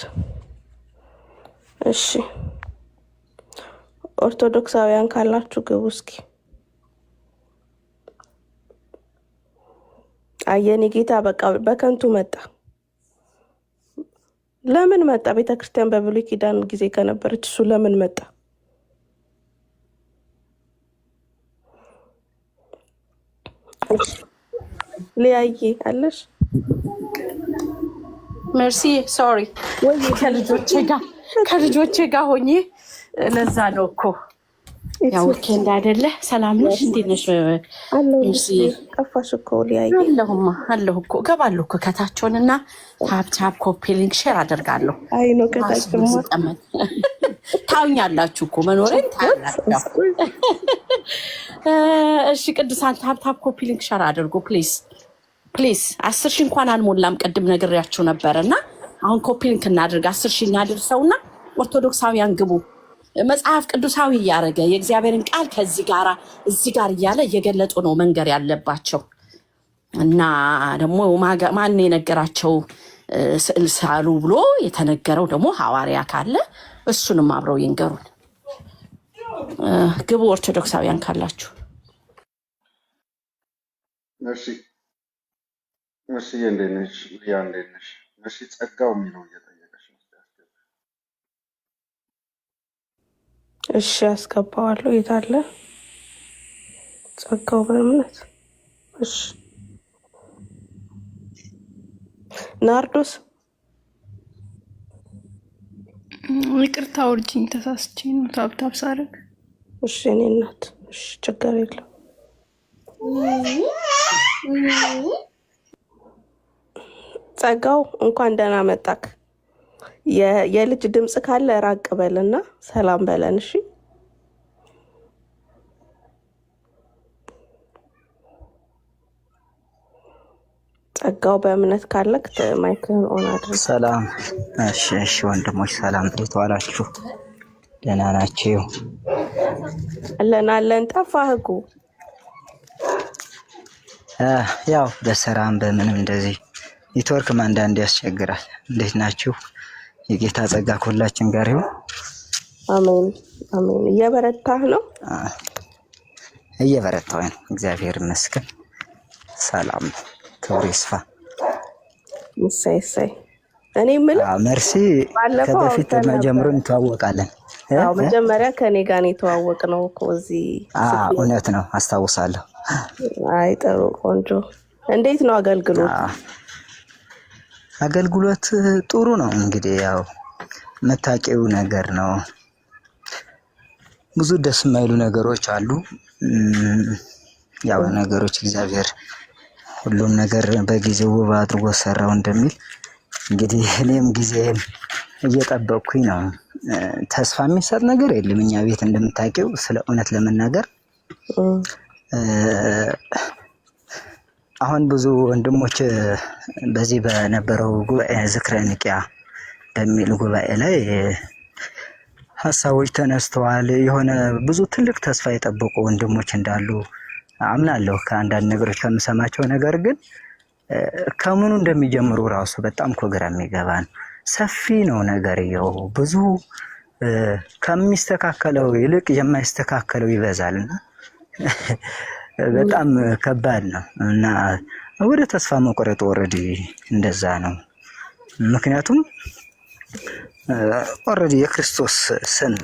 እሺ ኦርቶዶክሳውያን ካላችሁ ግቡ እስኪ። አየኔ ጌታ በቃ በከንቱ መጣ። ለምን መጣ? ቤተክርስቲያን በብሉይ ኪዳን ጊዜ ከነበረች እሱ ለምን መጣ? ሊያዬ አለሽ? መርሲ ሶሪ፣ ከልጆቼ ጋር ሆኜ ለዛ ነው እኮ ያው ዊኬንድ አይደለ? ሰላም ነሽ? እንዴት ነሽ? ጠፋሽ እኮ ሊያዬ። አለሁ እኮ እገባለሁ እኮ ከታችሁንና ታፕ ኮፒ ሊንክ ሼር አደርጋለሁ። አይ ነው ከታችሁማ ታውኛላችሁ እኮ መኖሬን ታውቃላችሁ። እሺ ቅዱሳን ታፕ ኮፒ ሊንክ ሼር አድርጉ ፕሊዝ። 10 ሺህ እንኳን አልሞላም። ቅድም ነግሬያችሁ ነበርና አሁን ኮፒ ሊንክ እናድርግ። 10 ሺህ እናድርሰውና ኦርቶዶክሳውያን ግቡ። መጽሐፍ ቅዱሳዊ እያደረገ የእግዚአብሔርን ቃል ከዚህ ጋር እዚህ ጋር እያለ እየገለጡ ነው መንገር ያለባቸው። እና ደግሞ ማን የነገራቸው ስዕል ሳሉ ብሎ የተነገረው ደግሞ ሐዋርያ ካለ እሱንም አብረው ይንገሩን። ግቡ ኦርቶዶክሳውያን ካላችሁ። እሺ እንዴት ነሽ? ያ እንዴት ነሽ? እሺ ጸጋው የሚለው እየጠየቀሽ ነው። እሺ አስገባዋለሁ። የት አለ ጸጋው? በእምነት እሺ። ናርዶስ ይቅርታ ወርጂኝ፣ ተሳስቼ ነው ታብታብ ሳረግ። እሺ እኔ እናት እሺ፣ ችግር የለም። ጸጋው እንኳን ደህና መጣክ። የልጅ ድምፅ ካለ ራቅ በልና ሰላም በለን። እሺ ጸጋው በእምነት ካለክ ማይክህን ኦን አድርግ። ሰላም። እሺ ወንድሞች ሰላም፣ እንዴት ዋላችሁ? ደህና ናችሁ? አለን። ጠፋህ እኮ። ያው በስራም በምንም እንደዚህ ኔትወርክም አንዳንዴ ያስቸግራል። እንዴት ናችሁ? የጌታ ጸጋ ከሁላችን ጋር ይሁን። አሜን። እየበረታህ ነው? እየበረታሁ ነው፣ እግዚአብሔር ይመስገን። ሰላም ነው፣ ክብሩ ይስፋ። እሰይ። እኔ የምልህ መርሲ ከበፊት ጀምሮ እንተዋወቃለን። መጀመሪያ ከኔ ጋር ነው የተዋወቅነው እኮ እዚህ። እውነት ነው፣ አስታውሳለሁ። አይ ጥሩ፣ ቆንጆ። እንዴት ነው አገልግሎት? አገልግሎት ጥሩ ነው። እንግዲህ ያው መታቂው ነገር ነው። ብዙ ደስ የማይሉ ነገሮች አሉ። ያው ነገሮች እግዚአብሔር ሁሉም ነገር በጊዜው ውብ አድርጎ ሰራው እንደሚል እንግዲህ እኔም ጊዜን እየጠበቅኩኝ ነው። ተስፋ የሚሰጥ ነገር የለም እኛ ቤት እንደምታውቂው። ስለ እውነት ለመናገር አሁን ብዙ ወንድሞች በዚህ በነበረው ጉባኤ ዝክረ ንቅያ በሚል ጉባኤ ላይ ሀሳቦች ተነስተዋል። የሆነ ብዙ ትልቅ ተስፋ የጠበቁ ወንድሞች እንዳሉ አምናለሁ ከአንዳንድ ነገሮች ከምሰማቸው። ነገር ግን ከምኑ እንደሚጀምሩ ራሱ በጣም እኮ ግራ የሚገባ ነው። ሰፊ ነው ነገርየው። ብዙ ከሚስተካከለው ይልቅ የማይስተካከለው ይበዛልና በጣም ከባድ ነው እና ወደ ተስፋ መቁረጥ ኦልሬዲ እንደዛ ነው። ምክንያቱም ኦልሬዲ የክርስቶስ ስም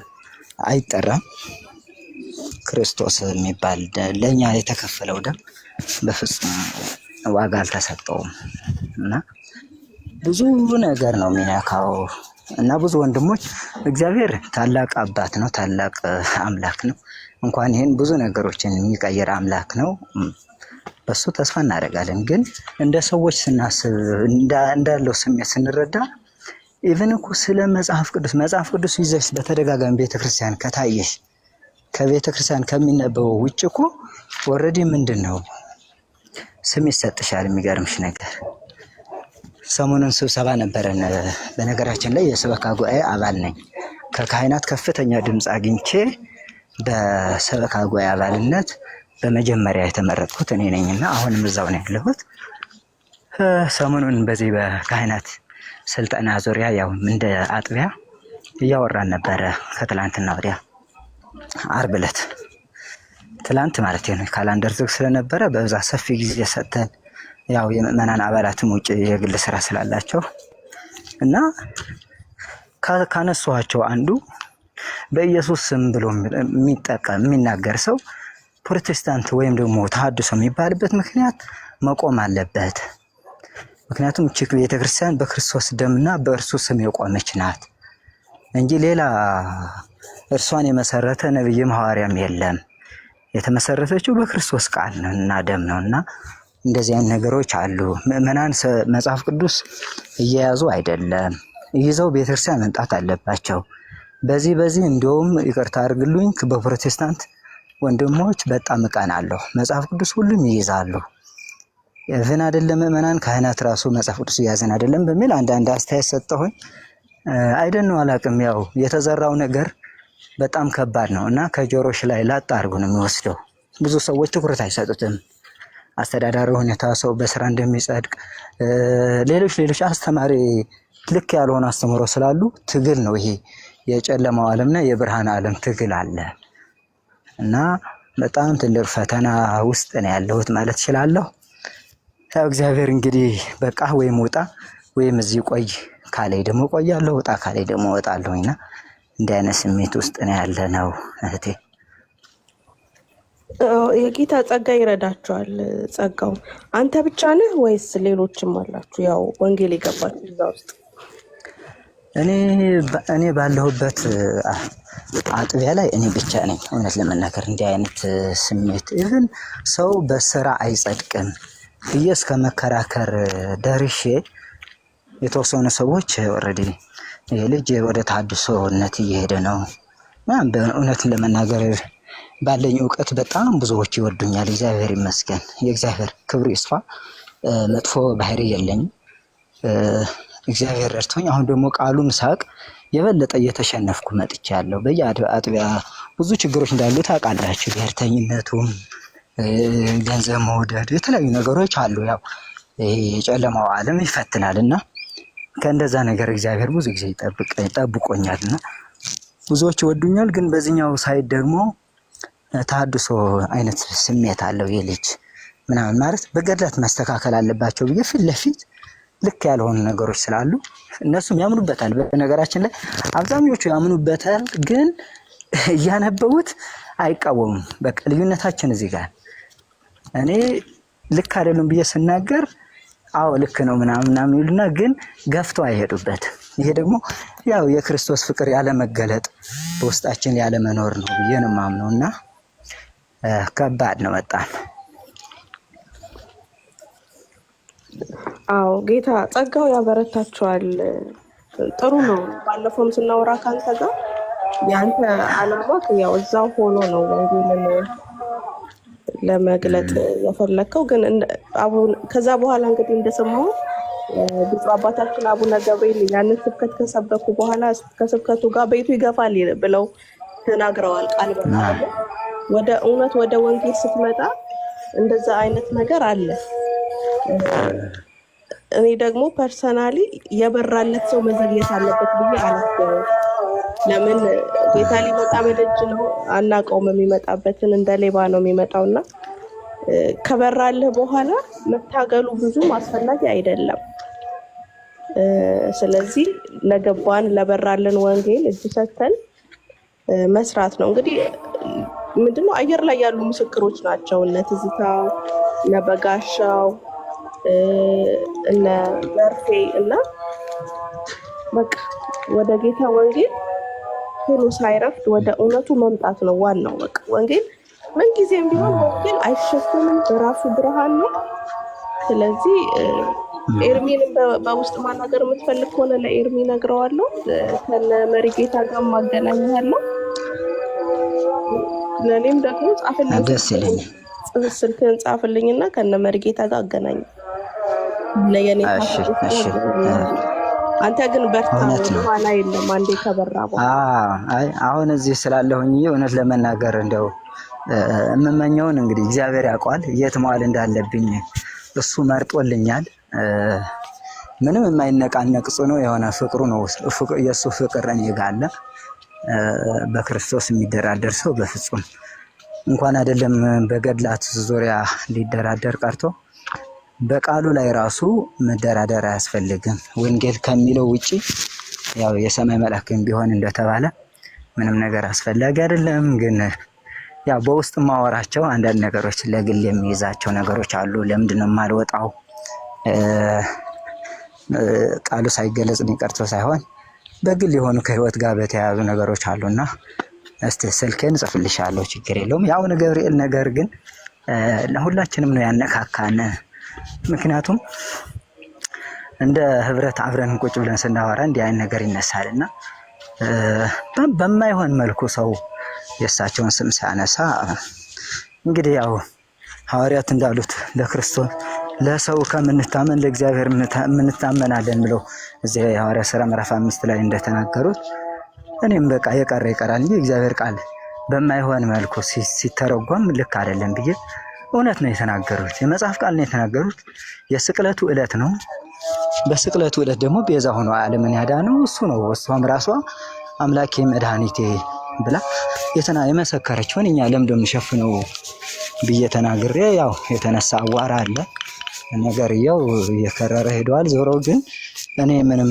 አይጠራም። ክርስቶስ የሚባል ለእኛ የተከፈለው ደም በፍጹም ዋጋ አልተሰጠውም እና ብዙ ነገር ነው የሚነካው እና ብዙ ወንድሞች እግዚአብሔር ታላቅ አባት ነው፣ ታላቅ አምላክ ነው። እንኳን ይህን ብዙ ነገሮችን የሚቀይር አምላክ ነው። በሱ ተስፋ እናደርጋለን። ግን እንደ ሰዎች ስናስብ እንዳለው ስሜት ስንረዳ ኢቨን እኮ ስለ መጽሐፍ ቅዱስ ይዘሽ በተደጋጋሚ ቤተክርስቲያን ከታየሽ ከቤተክርስቲያን ከሚነበበው ውጭ እኮ ኦልሬዲ ምንድን ነው ስም ይሰጥሻል። የሚገርምሽ ነገር ሰሞኑን ስብሰባ ነበረን። በነገራችን ላይ የሰበካ ጉባኤ አባል ነኝ። ከካህናት ከፍተኛ ድምፅ አግኝቼ በሰበካ ጉባኤ አባልነት በመጀመሪያ የተመረጥኩት እኔ ነኝና አሁንም እዛው ነው ያለሁት። ሰሞኑን በዚህ በካህናት ስልጠና ዙሪያ ያው እንደ አጥቢያ እያወራን ነበረ። ከትላንትና ወዲያ ዓርብ ዕለት ትላንት ማለት ነው። ካላንደር ዝግ ስለነበረ በብዛት ሰፊ ጊዜ ሰጥተን ያው የምዕመናን አባላትም ውጭ የግል ስራ ስላላቸው እና ካነሷቸው አንዱ በኢየሱስ ስም ብሎ የሚናገር ሰው ፕሮቴስታንት ወይም ደግሞ ተሐድሶ የሚባልበት ምክንያት መቆም አለበት። ምክንያቱም እቺ ቤተክርስቲያን በክርስቶስ ደምና በእርሱ ስም የቆመች ናት እንጂ ሌላ እርሷን የመሰረተ ነብይም ሐዋርያም የለም። የተመሰረተችው በክርስቶስ ቃል እና ደም ነውና እንደዚህ አይነት ነገሮች አሉ። ምዕመናን መጽሐፍ ቅዱስ እየያዙ አይደለም፣ ይዘው ቤተክርስቲያን መምጣት አለባቸው። በዚህ እንደውም ይቅርታ አድርግልኝ፣ በፕሮቴስታንት ወንድሞች በጣም እቀናለሁ። መጽሐፍ ቅዱስ ሁሉም ይይዛሉ። ኢቭን አይደለም ምዕመናን ካህናት ራሱ መጽሐፍ ቅዱስ እያዘን አይደለም በሚል አንዳንድ አስተያየት ሰጠሁኝ። አይደነው አላውቅም። ያው የተዘራው ነገር በጣም ከባድ ነው እና ከጆሮሽ ላይ ላጣ አድርጎ ነው የሚወስደው። ብዙ ሰዎች ትኩረት አይሰጡትም። አስተዳዳሪ ሁኔታ፣ ሰው በስራ እንደሚጸድቅ፣ ሌሎች አስተማሪ ልክ ያልሆነ አስተምሮ ስላሉ ትግል ነው ይሄ። የጨለማው ዓለምና የብርሃን ዓለም ትግል አለ እና በጣም ትልቅ ፈተና ውስጥ ነው ያለሁት ማለት እችላለሁ። ያው እግዚአብሔር እንግዲህ በቃ ወይም ውጣ ወይም እዚህ ቆይ ካለኝ ደግሞ ቆያለሁ፣ ውጣ ካለኝ ደግሞ እወጣለሁና እንዲህ አይነት ስሜት ውስጥ ነው ያለ ነው እህቴ። የጌታ ጸጋ ይረዳቸዋል። ጸጋው አንተ ብቻ ነህ ወይስ ሌሎችም አላችሁ? ያው ወንጌል የገባችሁ እዛ ውስጥ? እኔ ባለሁበት አጥቢያ ላይ እኔ ብቻ ነኝ። እውነት ለመናገር እንዲህ አይነት ስሜት ኢቭን ሰው በስራ አይጸድቅም ብዬ እስከ መከራከር ደርሼ የተወሰኑ ሰዎች ኦልሬዲ ይሄ ልጅ ወደ ተሐድሶነት እየሄደ ነው። በእውነት ለመናገር ባለኝ እውቀት በጣም ብዙዎች ይወዱኛል። እግዚአብሔር ይመስገን፣ የእግዚአብሔር ክብሩ ይስፋ። መጥፎ ባህሪ የለኝም። እግዚአብሔር ረድቶኝ አሁን ደግሞ ቃሉን ሳቅ የበለጠ እየተሸነፍኩ መጥቻለሁ። በየአጥቢያ ብዙ ችግሮች እንዳሉ ታውቃላችሁ። ብሔርተኝነቱም፣ ገንዘብ መውደድ፣ የተለያዩ ነገሮች አሉ። ያው የጨለማው ዓለም ይፈትናል እና ከእንደዛ ነገር እግዚአብሔር ብዙ ጊዜ ጠብቆኛል እና ብዙዎች ይወዱኛል። ግን በዚህኛው ሳይድ ደግሞ ተሐድሶ አይነት ስሜት አለው የልጅ ምናምን ማለት በገድላት መስተካከል አለባቸው ብዬ ፊት ለፊት ልክ ያልሆኑ ነገሮች ስላሉ እነሱም ያምኑበታል። በነገራችን ላይ አብዛኞቹ ያምኑበታል፣ ግን እያነበቡት አይቃወሙም። በቃ ልዩነታችን እዚህ ጋር እኔ ልክ አይደሉም ብዬ ስናገር አዎ ልክ ነው ምናምን ይሉና ግን ገፍተው አይሄዱበት። ይሄ ደግሞ ያው የክርስቶስ ፍቅር ያለመገለጥ በውስጣችን ያለመኖር ነው ብዬ ነው የማምነው እና ከባድ ነው በጣም። አዎ ጌታ ጸጋው ያበረታቸዋል። ጥሩ ነው። ባለፈውም ስናወራ ካንተ ጋር ያንተ ዓላማ ያው እዛው ሆኖ ነው ወንጌልን ለመግለጥ የፈለከው። ግን ከዛ በኋላ እንግዲህ እንደሰማሁ ብፁዕ አባታችን አቡነ ገብርኤል ያንን ስብከት ከሰበኩ በኋላ ከስብከቱ ጋር ቤቱ ይገፋል ብለው ተናግረዋል ቃል በቃል። ወደ እውነት ወደ ወንጌል ስትመጣ እንደዛ አይነት ነገር አለ። እኔ ደግሞ ፐርሰናሊ የበራለት ሰው መዘግየት አለበት ብዬ አላስብም። ለምን ጌታ ሊመጣ በደጅ ነው፣ አናውቀውም የሚመጣበትን፣ እንደ ሌባ ነው የሚመጣውና ከበራልህ በኋላ መታገሉ ብዙም አስፈላጊ አይደለም። ስለዚህ ለገባን ለበራልን ወንጌል እጅ ሰጥተን መስራት ነው። እንግዲህ ምንድነው አየር ላይ ያሉ ምስክሮች ናቸው እነ ትዝታው፣ እነ በጋሻው፣ እነ ዘርፌ እና በቃ ወደ ጌታ ወንጌል ቶሎ ሳይረፍድ ወደ እውነቱ መምጣት ነው ዋናው። በቃ ወንጌል ምንጊዜም ቢሆን ወንጌል አይሸፈንም፣ በራሱ ብርሃን ነው። ስለዚህ ኤርሚንም በውስጥ ማናገር የምትፈልግ ከሆነ ለኤርሚ ነግረዋለሁ። ከነ መሪጌታ ጋር ማገናኛለሁ። ለኔም ደግሞ ጻፍልኝ፣ ደስ ይለኛል። ስልክህን ጻፍልኝና ከነ መሪጌታ ጋር አገናኝ። ለየኔ አንተ ግን በርታ፣ በኋላ የለም አንዴ ከበራ በኋላ። አሁን እዚህ ስላለሁኝ እውነት ለመናገር እንደው የምመኘውን እንግዲህ እግዚአብሔር ያውቀዋል የት መዋል እንዳለብኝ እሱ መርጦልኛል። ምንም የማይነቃነቅ ጽኑ የሆነ ፍቅሩ ነው። የእሱ ፍቅር እኔ ጋር አለ። በክርስቶስ የሚደራደር ሰው በፍጹም እንኳን አይደለም በገድላት ዙሪያ ሊደራደር ቀርቶ በቃሉ ላይ ራሱ መደራደር አያስፈልግም። ወንጌል ከሚለው ውጪ ያው የሰማይ መልአክም ቢሆን እንደተባለ ምንም ነገር አስፈላጊ አይደለም። ግን ያው በውስጥ ማወራቸው አንዳንድ ነገሮች ለግል የሚይዛቸው ነገሮች አሉ። ለምንድን ነው የማልወጣው? ቃሉ ሳይገለጽ ቀርቶ ሳይሆን በግል የሆኑ ከህይወት ጋር በተያያዙ ነገሮች አሉና እስቲ ስልኬን ጽፍልሻለሁ፣ ችግር የለውም። የአቡነ ገብርኤል ነገር ግን ለሁላችንም ነው ያነካካን። ምክንያቱም እንደ ህብረት አብረን ቁጭ ብለን ስናወራ እንዲህ አይነት ነገር ይነሳልና በማይሆን መልኩ ሰው የእሳቸውን ስም ሲያነሳ እንግዲህ ያው ሐዋርያት እንዳሉት ለክርስቶስ ለሰው ከምንታመን ለእግዚአብሔር እንታመናለን ብለው እዚህ የሐዋርያት ሥራ ምዕራፍ 5 ላይ እንደተናገሩት እኔም በቃ የቀረ ይቀራል እንጂ እግዚአብሔር ቃል በማይሆን መልኩ ሲተረጎም ልክ አይደለም ብዬ እውነት ነው የተናገሩት። የመጽሐፍ ቃል ነው የተናገሩት። የስቅለቱ ዕለት ነው። በስቅለቱ ዕለት ደግሞ ቤዛ ሆኖ ዓለምን ያዳነው እሱ ነው። እሷም ራሷ አምላኬ መድኃኒቴ ብላ የመሰከረችውን እኛ ለምንድን ነው የምንሸፍነው ብዬ ተናግሬ ያው የተነሳ አዋራ አለ። ነገርየው እየከረረ ሄደዋል። ዞሮ ግን እኔ ምንም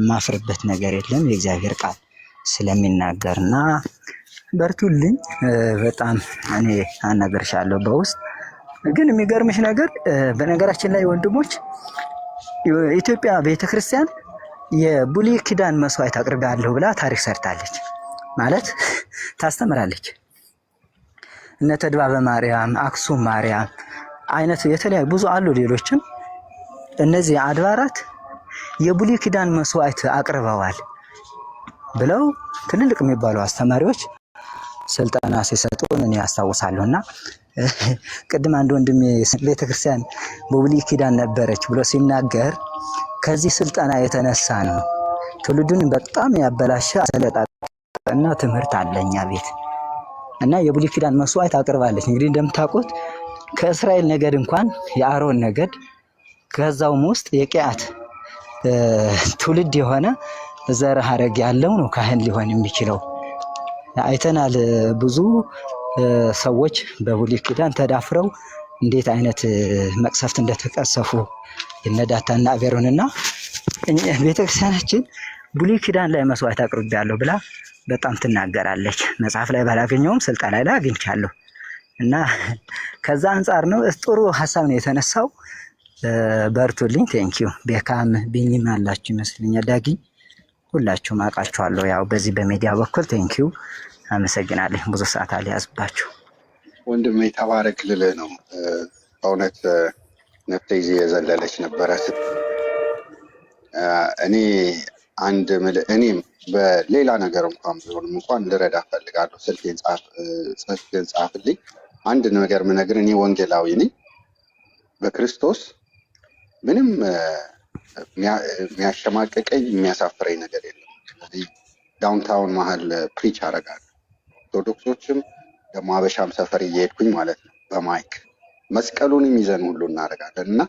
ማፍርበት ነገር የለም የእግዚአብሔር ቃል ስለሚናገርና በርቱልኝ። በጣም እኔ አናገርሻለሁ በውስጥ። ግን የሚገርምሽ ነገር በነገራችን ላይ ወንድሞች ኢትዮጵያ ቤተክርስቲያን የብሉይ ኪዳን መስዋዕት አቅርባለሁ ብላ ታሪክ ሰርታለች ማለት ታስተምራለች። እነ ተድባበ ማርያም፣ አክሱም ማርያም አይነት የተለያዩ ብዙ አሉ። ሌሎችም እነዚህ አድባራት የብሉይ ኪዳን መስዋዕት አቅርበዋል ብለው ትልልቅ የሚባሉ አስተማሪዎች ስልጠና ሲሰጡን እኔ ያስታውሳለሁና ቅድም አንድ ወንድሜ ቤተክርስቲያን በብሉይ ኪዳን ነበረች ብሎ ሲናገር ከዚህ ስልጠና የተነሳ ነው። ትውልዱን በጣም ያበላሸ አሰለጣጠና ትምህርት አለኛ ቤት እና የብሉይ ኪዳን መስዋዕት አቅርባለች። እንግዲህ እንደምታውቁት ከእስራኤል ነገድ እንኳን የአሮን ነገድ ከዛውም ውስጥ የቂያት ትውልድ የሆነ ዘር ሐረግ ያለው ነው ካህን ሊሆን የሚችለው። አይተናል ብዙ ሰዎች በብሉይ ኪዳን ተዳፍረው እንዴት አይነት መቅሰፍት እንደተቀሰፉ የነዳታና አቤሮንና ቤተክርስቲያናችን ብሉይ ኪዳን ላይ መስዋዕት አቅርቤያለሁ ብላ በጣም ትናገራለች። መጽሐፍ ላይ ባላገኘውም ስልጠና ላይ አግኝቻለሁ እና ከዛ አንጻር ነው። ጥሩ ሀሳብ ነው የተነሳው። በርቱልኝ። ቴንኪዩ። ቤካም ቢኝም አላችሁ ይመስለኛል። ዳጊ ሁላችሁም አውቃችኋለሁ ያው በዚህ በሚዲያ በኩል ቴንኪዩ። አመሰግናለሁ። ብዙ ሰዓት አልያዝባችሁ። ወንድሜ ተባረክ ልልህ ነው። በእውነት ነፍሴ ይዜ የዘለለች ነበረ። እኔም በሌላ ነገር እንኳን ቢሆንም እንኳን ልረዳ ፈልጋለሁ። ስልኬን ጻፍልኝ። አንድ ነገር ምነግር፣ እኔ ወንጌላዊ ነኝ በክርስቶስ። ምንም የሚያሸማቀቀኝ የሚያሳፍረኝ ነገር የለም። ስለዚህ ዳውንታውን መሀል ፕሪች አደርጋለሁ። ኦርቶዶክሶችም ደግሞ አበሻም ሰፈር እየሄድኩኝ ማለት ነው በማይክ መስቀሉንም ይዘን ሁሉ እናደርጋለን። እና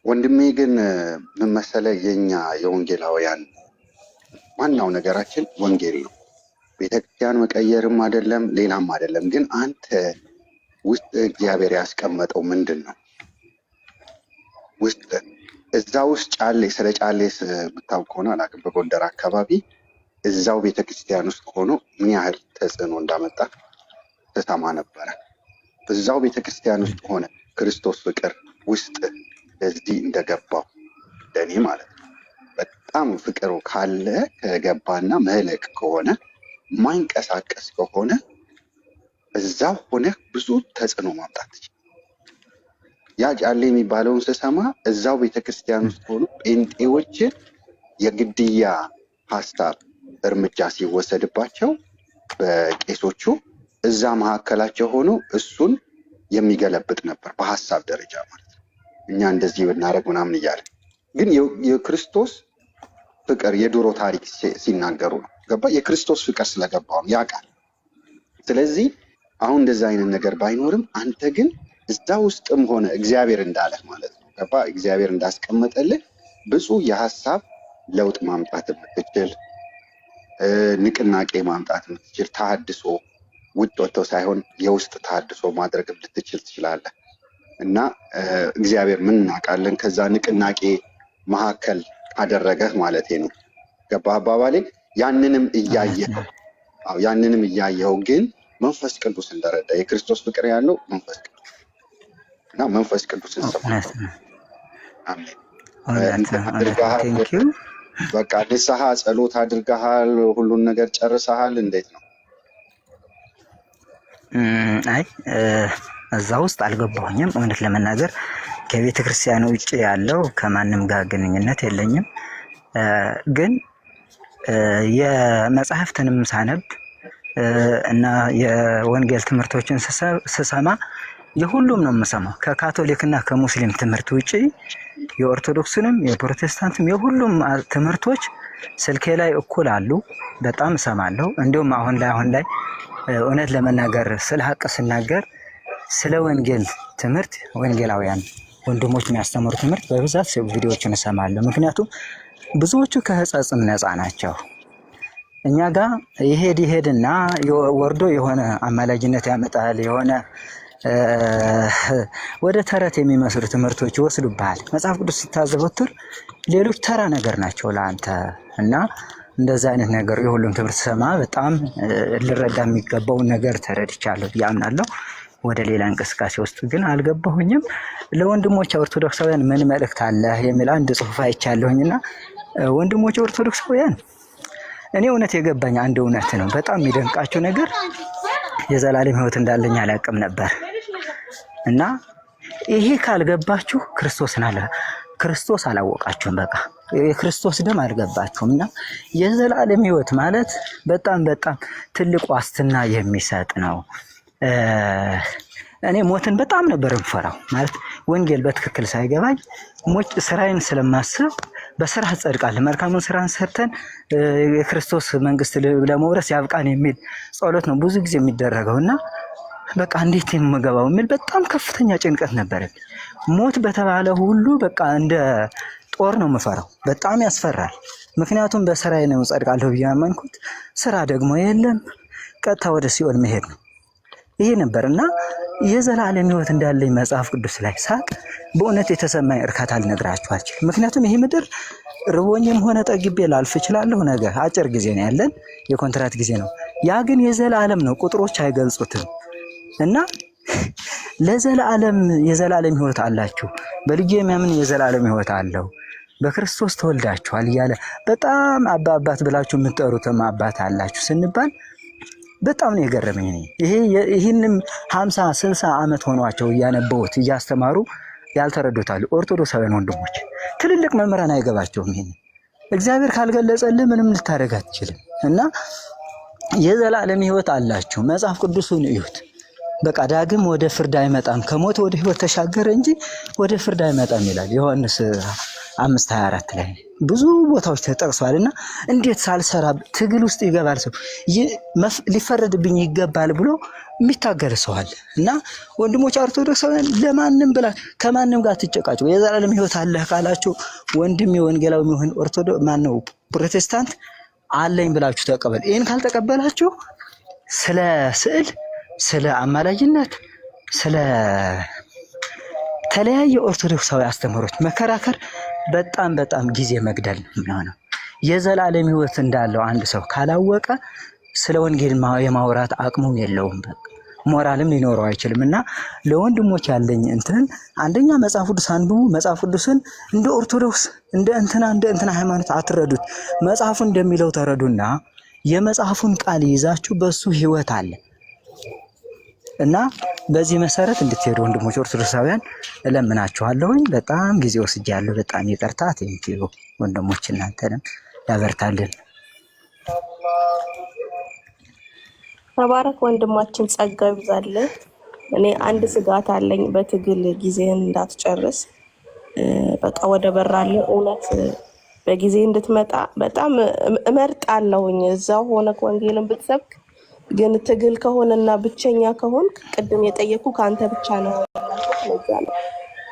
ወንድሜ ግን ምን መሰለህ፣ የኛ የወንጌላውያን ዋናው ነገራችን ወንጌል ነው። ቤተክርስቲያን መቀየርም አይደለም ሌላም አይደለም። ግን አንተ ውስጥ እግዚአብሔር ያስቀመጠው ምንድን ነው? ውስጥ እዛ ውስጥ ጫሌ ስለ ጫሌ ብታውቅ ከሆነ አላውቅም፣ በጎንደር አካባቢ እዛው ቤተክርስቲያን ውስጥ ሆኖ ምን ያህል ተጽዕኖ እንዳመጣ ተሰማ ነበረ። እዛው ቤተክርስቲያን ውስጥ ሆነ ክርስቶስ ፍቅር ውስጥ እዚህ እንደገባው ለእኔ ማለት ነው። በጣም ፍቅሩ ካለ ከገባና መለቅ ከሆነ ማይንቀሳቀስ ከሆነ እዛው ሆነ ብዙ ተጽዕኖ ማምጣት ትችላለህ። ያ ጫሌ የሚባለውን ስሰማ እዛው ቤተክርስቲያን ውስጥ ሆኖ ጴንጤዎችን የግድያ ሀሳብ እርምጃ ሲወሰድባቸው በቄሶቹ እዛ መካከላቸው ሆኖ እሱን የሚገለብጥ ነበር በሀሳብ ደረጃ ማለት ነው። እኛ እንደዚህ ብናደርግ ምናምን እያለ ግን የክርስቶስ ፍቅር የድሮ ታሪክ ሲናገሩ ነው። ገባ? የክርስቶስ ፍቅር ስለገባው ያውቃል። ስለዚህ አሁን እንደዛ አይነት ነገር ባይኖርም አንተ ግን እዛ ውስጥም ሆነ እግዚአብሔር እንዳለህ ማለት ነው። ገባ? እግዚአብሔር እንዳስቀመጠልህ ብዙ የሀሳብ ለውጥ ማምጣት የምትችል ንቅናቄ ማምጣት የምትችል ተሐድሶ ውጭ ወጥተው ሳይሆን የውስጥ ተሐድሶ ማድረግ ልትችል ትችላለህ። እና እግዚአብሔር ምን እናውቃለን ከዛ ንቅናቄ መካከል አደረገህ ማለት ነው። ገባህ አባባሌ? ያንንም እያየኸው ግን መንፈስ ቅዱስ እንደረዳ የክርስቶስ ፍቅር ያለው መንፈስ ቅዱስ እና መንፈስ ቅዱስን ስማ። አሜን። በቃ ንስሐ ጸሎት አድርገሃል? ሁሉን ነገር ጨርሰሃል? እንዴት ነው? አይ እዛ ውስጥ አልገባሁኝም። እውነት ለመናገር ከቤተ ክርስቲያን ውጭ ያለው ከማንም ጋር ግንኙነት የለኝም። ግን የመጽሐፍትንም ሳነብ እና የወንጌል ትምህርቶችን ስሰማ የሁሉም ነው የምሰማው። ከካቶሊክና ከሙስሊም ትምህርት ውጭ የኦርቶዶክስንም የፕሮቴስታንትም የሁሉም ትምህርቶች ስልኬ ላይ እኩል አሉ። በጣም እሰማለሁ። እንዲሁም አሁን ላይ እውነት ለመናገር ስለ ሀቅ ስናገር ስለ ወንጌል ትምህርት ወንጌላውያን ወንድሞች የሚያስተምሩ ትምህርት በብዛት ቪዲዮዎችን እሰማለሁ። ምክንያቱም ብዙዎቹ ከሕጸጽም ነፃ ናቸው። እኛ ጋር ይሄድና ወርዶ የሆነ አማላጅነት ያመጣል፣ የሆነ ወደ ተረት የሚመስሉ ትምህርቶች ይወስዱብሃል። መጽሐፍ ቅዱስ ስታዘወትር ሌሎች ተራ ነገር ናቸው ለአንተ እና እንደዛ አይነት ነገር የሁሉም ትምህርት ሰማ በጣም ልረዳ የሚገባውን ነገር ተረድቻለሁ ብዬ አምናለሁ። ወደ ሌላ እንቅስቃሴ ውስጥ ግን አልገባሁኝም። ለወንድሞች ኦርቶዶክሳውያን ምን መልእክት አለ የሚል አንድ ጽሑፍ አይቻለሁኝና ወንድሞች ኦርቶዶክሳውያን እኔ እውነት የገባኝ አንድ እውነት ነው። በጣም የሚደንቃቸው ነገር የዘላለም ሕይወት እንዳለኝ አላውቅም ነበር እና ይሄ ካልገባችሁ ክርስቶስ አላወቃችሁም። በቃ የክርስቶስ ደም አልገባችሁም እና የዘላለም ሕይወት ማለት በጣም ትልቅ ዋስትና የሚሰጥ ነው። እኔ ሞትን በጣም ነበር የምፈራው። ማለት ወንጌል በትክክል ሳይገባኝ ሞት ስራዬን ስለማስብ በስራ ጸድቃለሁ፣ መልካሙን ስራን ሰርተን የክርስቶስ መንግስት ለመውረስ ያብቃን የሚል ጸሎት ነው ብዙ ጊዜ የሚደረገው እና በቃ እንዴት የምገባው የሚል በጣም ከፍተኛ ጭንቀት ነበረብኝ። ሞት በተባለ ሁሉ በቃ እንደ ጦር ነው የምፈራው። በጣም ያስፈራል። ምክንያቱም በስራዬ ነው ጸድቃለሁ ብዬ ያመንኩት፣ ስራ ደግሞ የለም፣ ቀጥታ ወደ ሲኦል መሄድ ነው። ይሄ ነበር እና የዘላለም ህይወት እንዳለኝ መጽሐፍ ቅዱስ ላይ ሳቅ በእውነት የተሰማኝ እርካታ ልነግራችሁ አልችልም። ምክንያቱም ይሄ ምድር ርቦኝም ሆነ ጠግቤ ላልፍ እችላለሁ። ነገ አጭር ጊዜ ነው ያለን፣ የኮንትራት ጊዜ ነው። ያ ግን የዘላለም ነው፣ ቁጥሮች አይገልጹትም። እና ለዘላለም የዘላለም ህይወት አላችሁ፣ በልጄ የሚያምን የዘላለም ህይወት አለው፣ በክርስቶስ ተወልዳችኋል እያለ በጣም አባት ብላችሁ የምትጠሩትም አባት አላችሁ ስንባል በጣም ነው የገረመኝ። ይህንም 50 60 ዓመት ሆኗቸው እያነበቡት እያስተማሩ ያልተረዱታል ኦርቶዶክሳውያን ወንድሞች። ትልልቅ መምህራን አይገባቸውም። ይሄን እግዚአብሔር ካልገለጸልህ ምንም ልታደርግ አትችልም። እና የዘላለም ህይወት አላችሁ፣ መጽሐፍ ቅዱሱን እዩት። በቃ ዳግም ወደ ፍርድ አይመጣም፣ ከሞት ወደ ህይወት ተሻገረ እንጂ ወደ ፍርድ አይመጣም ይላል ዮሐንስ 5:24 ላይ ብዙ ቦታዎች ተጠቅሷል። እና እንዴት ሳልሰራ ትግል ውስጥ ይገባል ሰው? ሊፈረድብኝ ይገባል ብሎ የሚታገል ሰው አለ። እና ወንድሞች ኦርቶዶክሳውያን ለማንም ብላ ከማንም ጋር ትጨቃጩ። የዘላለም ህይወት አለ ካላችሁ ወንድም የወንጌላዊ የሚሆን ኦርቶዶክስ ማነው ፕሮቴስታንት አለኝ ብላችሁ ተቀበል። ይሄን ካልተቀበላችሁ ስለ ስዕል፣ ስለ አማላጅነት፣ ስለ ተለያየ ኦርቶዶክሳዊ አስተምህሮች መከራከር በጣም ጊዜ መግደል ነው የሚሆነው። የዘላለም ህይወት እንዳለው አንድ ሰው ካላወቀ ስለ ወንጌል የማውራት አቅሙም የለውም፣ ሞራልም ሊኖረው አይችልም። እና ለወንድሞች ያለኝ እንትን አንደኛ መጽሐፍ ቅዱስ አንብቡ። መጽሐፍ ቅዱስን እንደ ኦርቶዶክስ እንደ እንትና ሃይማኖት አትረዱት። መጽሐፉን እንደሚለው ተረዱና የመጽሐፉን ቃል ይዛችሁ በሱ ህይወት አለ እና በዚህ መሰረት እንድትሄዱ ወንድሞች ኦርቶዶክሳውያን እለምናችኋለሁኝ። በጣም ጊዜ ወስጃለሁ፣ በጣም ይቅርታ። ቴንኪዩ ወንድሞች፣ እናንተንም ያበርታልን። ተባረክ ወንድማችን፣ ጸጋ ይብዛልህ። እኔ አንድ ስጋት አለኝ፣ በትግል ጊዜህን እንዳትጨርስ። በቃ ወደ በራለ እውነት በጊዜ እንድትመጣ በጣም እመርጣለሁኝ። እዛው ሆነ ወንጌልን ብትሰብክ ግን ትግል ከሆነና ብቸኛ ከሆንክ ቅድም የጠየኩ ከአንተ ብቻ ነው ያለው።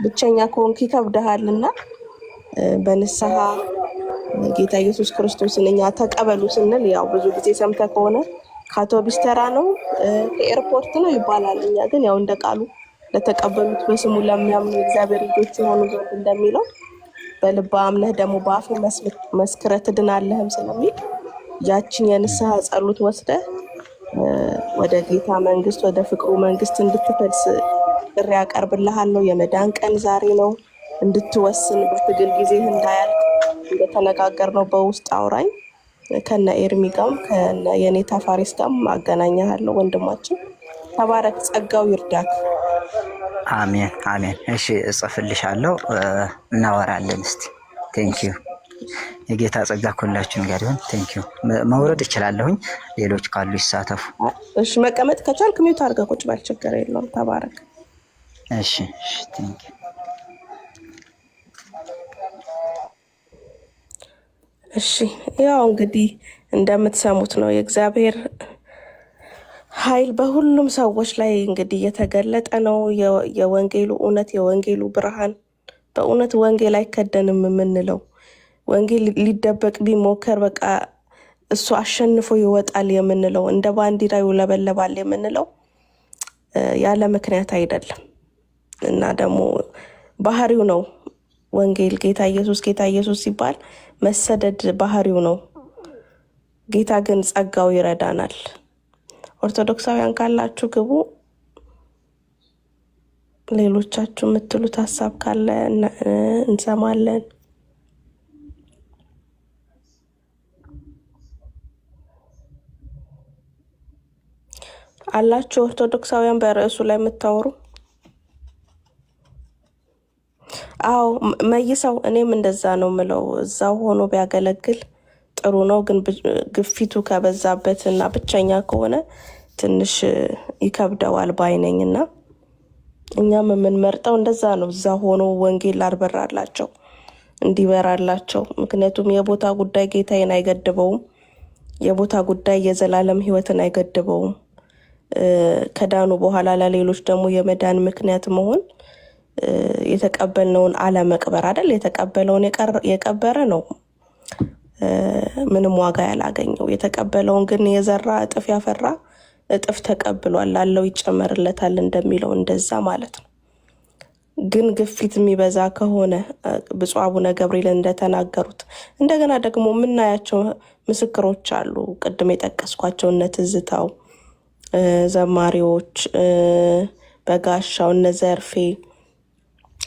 ብቸኛ ከሆንክ ይከብድሃልና በንስሐ ጌታ ኢየሱስ ክርስቶስን እኛ ተቀበሉ ስንል ያው ብዙ ጊዜ ሰምተ ከሆነ ከአውቶቢስ ተራ ነው ከኤርፖርት ነው ይባላል። እኛ ግን ያው እንደ ቃሉ ለተቀበሉት በስሙ ለሚያምኑ እግዚአብሔር ልጆች የሆኑ ዘንድ እንደሚለው በልብ አምነህ ደግሞ በአፍ መስክረህ ትድናለህም ስለሚል ያችን የንስሐ ጸሎት ወስደህ ወደ ጌታ መንግስት ወደ ፍቅሩ መንግስት እንድትፈልስ ጥሪ ያቀርብልሃለሁ። የመዳን ቀን ዛሬ ነው። እንድትወስን በትግል ጊዜ እንዳያልቅ እንደተነጋገርነው በውስጥ አውራኝ ከነ ኤርሚ ጋርም ከነ የኔታ ፋሪስ ጋርም አገናኛለሁ። ወንድማችን ተባረክ፣ ጸጋው ይርዳክ። አሜን አሜን። እሺ እጽፍልሻለሁ፣ እናወራለን። እስቲ ቴንኪዩ። የጌታ ጸጋ ሁላችሁም ጋር ይሁን። ቴንኪዩ። መውረድ እችላለሁኝ፣ ሌሎች ካሉ ይሳተፉ። እሺ መቀመጥ ከቻልክ ሚውት አድርገህ ቁጭ በል፣ ችግር የለውም። ተባረክ። እሺ ቴንኪዩ። እሺ ያው እንግዲህ እንደምትሰሙት ነው የእግዚአብሔር ኃይል በሁሉም ሰዎች ላይ እንግዲህ የተገለጠ ነው። የወንጌሉ እውነት፣ የወንጌሉ ብርሃን። በእውነት ወንጌል አይከደንም የምንለው ወንጌል ሊደበቅ ቢሞከር በቃ እሱ አሸንፎ ይወጣል የምንለው እንደ ባንዲራ ይውለበለባል የምንለው ያለ ምክንያት አይደለም። እና ደግሞ ባህሪው ነው ወንጌል። ጌታ ኢየሱስ ሲባል መሰደድ ባህሪው ነው። ጌታ ግን ጸጋው ይረዳናል። ኦርቶዶክሳውያን ካላችሁ ግቡ። ሌሎቻችሁ የምትሉት ሀሳብ ካለ እንሰማለን። አላችሁ ኦርቶዶክሳውያን በርዕሱ ላይ የምታወሩ? አዎ መይሰው፣ እኔም እንደዛ ነው ምለው። እዛው ሆኖ ቢያገለግል ጥሩ ነው። ግን ግፊቱ ከበዛበት እና ብቸኛ ከሆነ ትንሽ ይከብደዋል ባይነኝና እኛም የምንመርጠው እንደዛ ነው። እዛ ሆኖ ወንጌል አልበራላቸው እንዲበራላቸው። ምክንያቱም የቦታ ጉዳይ ጌታዬን አይገድበውም። የቦታ ጉዳይ የዘላለም ሕይወትን አይገድበውም። ከዳኑ በኋላ ለሌሎች ደግሞ የመዳን ምክንያት መሆን የተቀበልነውን አለመቅበር አይደል? የተቀበለውን የቀበረ ነው ምንም ዋጋ ያላገኘው። የተቀበለውን ግን የዘራ እጥፍ ያፈራ እጥፍ ተቀብሏል፣ ላለው ይጨመርለታል እንደሚለው እንደዛ ማለት ነው። ግን ግፊት የሚበዛ ከሆነ ብፁዕ አቡነ ገብርኤል እንደተናገሩት እንደገና ደግሞ የምናያቸው ምስክሮች አሉ። ቅድም የጠቀስኳቸው እነ ትዝታው ዘማሪዎች፣ በጋሻው፣ እነ ዘርፌ፣